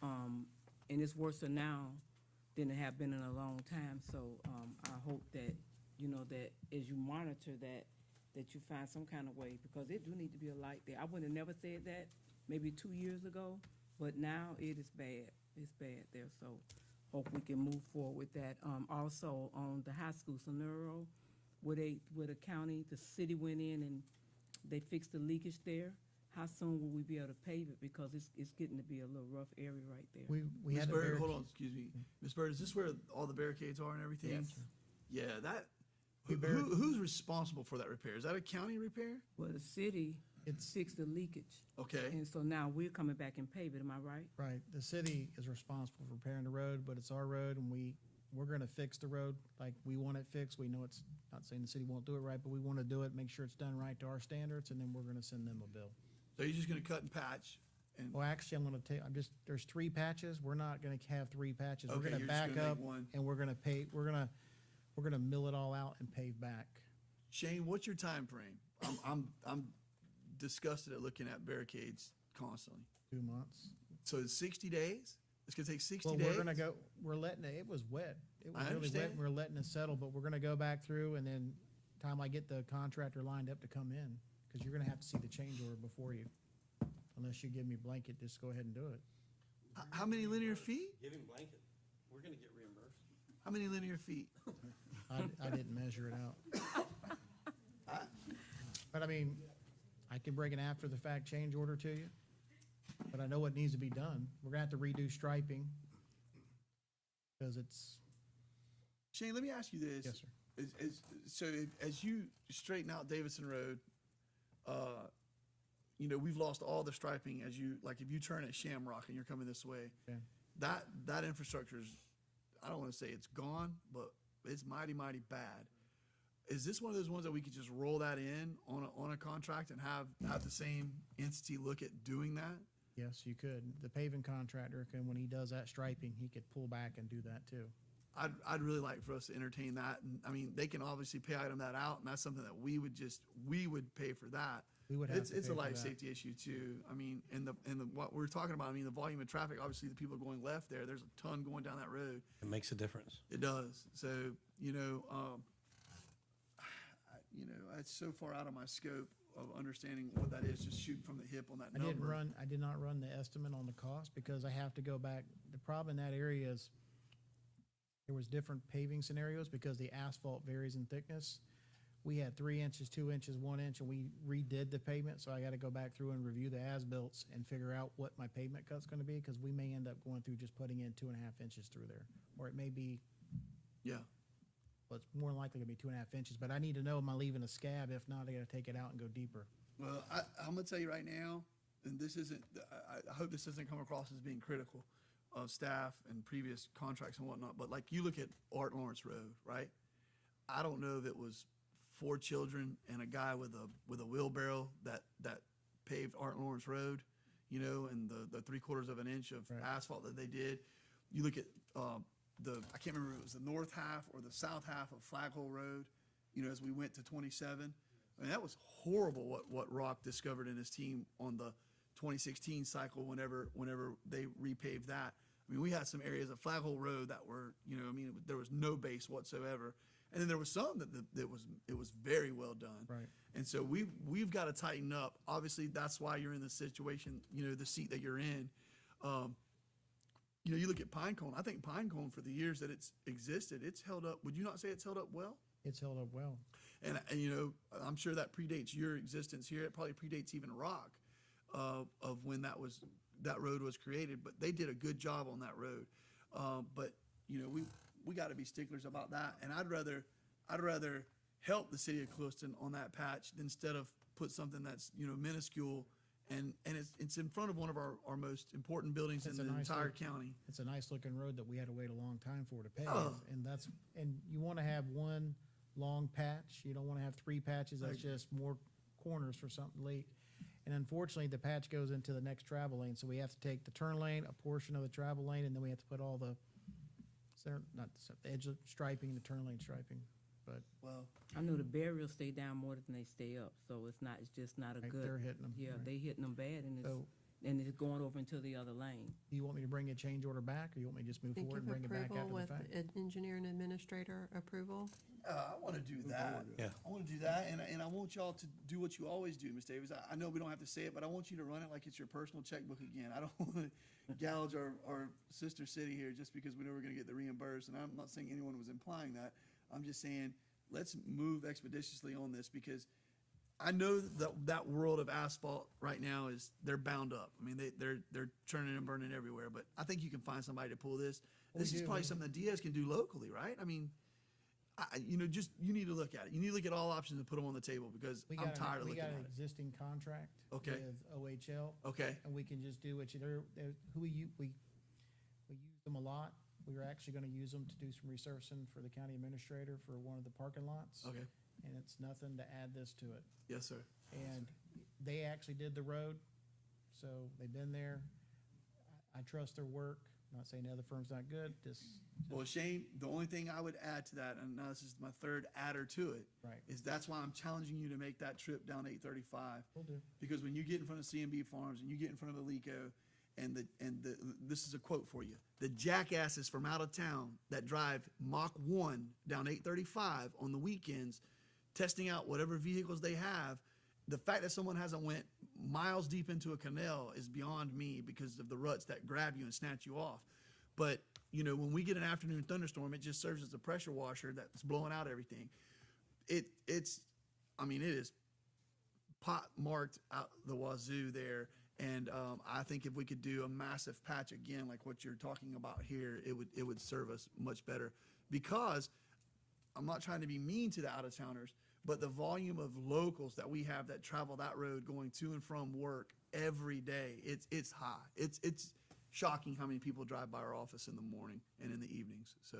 and it's worse now than it have been in a long time. So, I hope that, you know, that as you monitor that you find some kind of way, because it do need to be a light there. I would have never said that maybe 2 years ago, but now it is bad. It's bad there, so hope we can move forward with that. Also, on the high school scenario, where the county, the city went in and they fixed the leakage there, how soon will we be able to pave it? Because it's getting to be a little rough area right there. We Ms. had a Bird, barricade. hold on, excuse me. Ms. Bird, is this where all the barricades are and everything? Yes. Yeah, that, We barri- who's responsible for that repair? Is that a county repair? Well, the city It's- fixed the leakage, Okay, and so now we're coming back and pave it, am I right? Right, the city is responsible for repairing the road, but it's our road, and we're gonna fix the road like we want it fixed. We know it's, not saying the city won't do it right, but we wanna do it, make sure it's done right to our standards, and then we're gonna send them a bill. so you're just gonna cut and patch and, Well, actually, there's 3 patches, we're not gonna have 3 patches. We're Okay, gonna you're just back gonna make up, one. and we're gonna pay, we're gonna mill it all out and pave back. Shane, what's your time frame? I'm disgusted at looking at barricades constantly. 2 months. So it's 60 days? It's gonna take 60 Well, days? we're gonna go, we're letting it was wet. It was I really wet, understand. and we're letting it settle, but we're gonna go back through, and then time I get the contractor lined up to come in, because you're gonna have to see the change order before you. Unless you give me blanket, just go ahead and do it. How many linear feet? Give him blanket. We're gonna get reimbursed. How many linear feet? I didn't measure it out. But I mean, I can bring an after-the-fact change order to you, but I know what needs to be done. We're gonna have to redo striping, because it's, Shane, let me ask you this. yes, sir. As you straighten out Davidson Road, you know, we've lost all the striping as you, like if you turn at Shamrock and you're coming this way, Okay. that infrastructure is, I don't want to say it's gone, but it's mighty, mighty bad. Is this one of those ones that we could just roll that in on a contract and have the same entity look at doing that? Yes, you could. The paving contractor can, when he does that striping, he could pull back and do that too. I'd really like for us to entertain that. And I mean, they can obviously pay item that out, and that's something that we would pay for that. We would have It's to it's pay a for life that. safety issue too. I mean, and what we're talking about, I mean, the volume of traffic, obviously the people going left there's a ton going down that road. It makes a difference. It does. So, you know, it's so far out of my scope of understanding what that is, just shooting from the hip on that I number. did not run the estimate on the cost, because I have to go back. The problem in that area is there was different paving scenarios because the asphalt varies in thickness. We had 3 inches, 2 inches, 1 inch, and we redid the pavement, so I gotta go back through and review the as-bills and figure out what my pavement cut's gonna be, because we may end up going through just putting in 2.5 inches through there. Or it may be, Yeah. well, it's more likely gonna be 2.5 inches, but I need to know, am I leaving a scab? If not, I gotta take it out and go deeper. Well, I'm gonna tell you right now, and this isn't, I hope this doesn't come across as being critical of staff and previous contracts and whatnot, but like you look at Art Lawrence Road, right? I don't know if it was 4 children and a guy with a wheelbarrow that paved Art Lawrence Road, you know, and the 3/4 of an inch of Right. asphalt that they did. You look at I can't remember if it was the north half or the south half of Flaghole Road, you know, as we went to 27. I mean, that was horrible what Rock discovered in his team on the 2016 cycle whenever they repaved that. I mean, we had some areas of Flaghole Road that were, you know, I mean, there was no base whatsoever. And then there was some that was very well done. Right. And so we've got to tighten up. Obviously, that's why you're in the situation, you know, the seat that you're in. You know, you look at Pinecone. I think Pinecone, for the years that it's existed, it's held up. Would you not say it's held up well? It's held up well. And you know, I'm sure that predates your existence here. It probably predates even Rock, of when that road was created. But they did a good job on that road. But you know, we got to be sticklers about that. And I'd rather help the city of Clewiston on that patch instead of put something that's, you know, minuscule. And it's in front of one of our most important buildings It's in a the nice entire look. county. It's a nice looking road that we had to wait a long time for to pave. Oh. And you want to have one long patch. You don't want to have 3 patches. That's just more corners for something late. And unfortunately, the patch goes into the next travel lane. So we have to take the turn lane, a portion of the travel lane, and then we have to put all the edge of striping, the turn lane striping. but Well, I know the burials stay down more than they stay up, so it's just not a Right, good. they're hitting 'em, Yeah, right. they hitting them bad, and So- it's going over into the other lane. do you want me to bring a change order back, or you want me to just move Think forward of and bring it back approval after the with fact? engineer and administrator approval. I want to do that. Yeah. I want to do that, and I want y'all to do what you always do, Ms. Davis. I know we don't have to say it, but I want you to run it like it's your personal checkbook again. I don't want to gouge our sister city here just because we know we're going to get the reimbursed, and I'm not saying anyone was implying that. I'm just saying, let's move expeditiously on this, because I know that world of asphalt right now they're bound up. I mean, they're churning and burning everywhere, but I think you can find somebody to pull this. This is probably something that Diaz can do locally, right? I mean, you need to look at it. You need to look at all options and put them on the table, because I'm tired of We looking got at an it. existing contract Okay. with OHL. Okay. And we can just do what we use them a lot. We were actually gonna use them to do some resurfacing for the county administrator for one of the parking lots. Okay. And it's nothing to add this to it. Yes, sir. And they actually did the road, so they've been there. I trust their work. Not saying the other firm's not good, just, Well, Shane, the only thing I would add to that, and now this is my third adder to it, Right. is that's why I'm challenging you to make that trip down 835. Will do. Because when you get in front of C&B Farms and you get in front of Alico, this is a quote for you: the jackasses from out of town that drive Mach 1 down 835 on the weekends, testing out whatever vehicles they have. The fact that someone hasn't went miles deep into a canal is beyond me, because of the ruts that grab you and snatch you off. But, when we get an afternoon thunderstorm, it just serves as a pressure washer that's blowing out everything. It is pot marked out the wazoo there. And I think if we could do a massive patch again, like what you're talking about here, it would serve us much better. Because I'm not trying to be mean to the out-of-towners, but the volume of locals that we have that travel that road going to and from work every day, it's high. It's shocking how many people drive by our office in the morning and in the evenings. So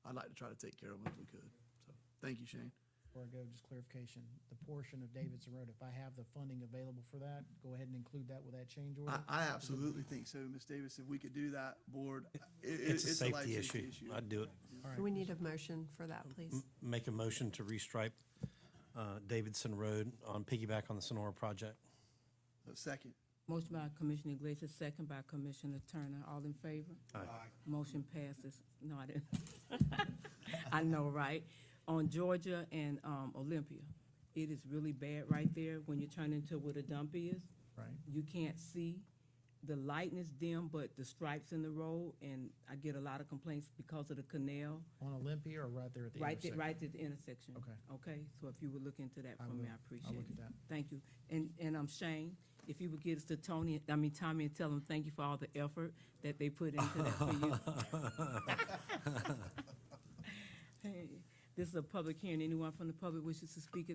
I'd like to try to take care of them if we could. So thank you, Shane. before I go, just clarification. The portion of Davidson Road, if I have the funding available for that, go ahead and include that with that change order? I absolutely think so, Ms. Davis. If we could do that, board, It's a safety life issue. I'd do it. All right. We need a motion for that, please. Make a motion to restripe Davidson Road on piggyback on the Sonora project. Second. Motion by Commissioner Iglesias, second by Commissioner Turner. All in favor? Aye. Motion passes. No, I didn't. I know, right? On Georgia and Olympia, it is really bad right there when you turn into where the dump is. Right. You can't see. The lighting is dim, but the stripes in the road, and I get a lot of complaints because of the canal. On Olympia or right there at the Right intersection? right at the intersection. Okay. Okay, so if you would look into that I for me, will. I I'll appreciate look it. at that. Thank you. And Shane, if you would get us to Tommy and tell him thank you for all the effort that they put into that for you. Hey, this is a public hearing. Anyone from the public wishes to speak at this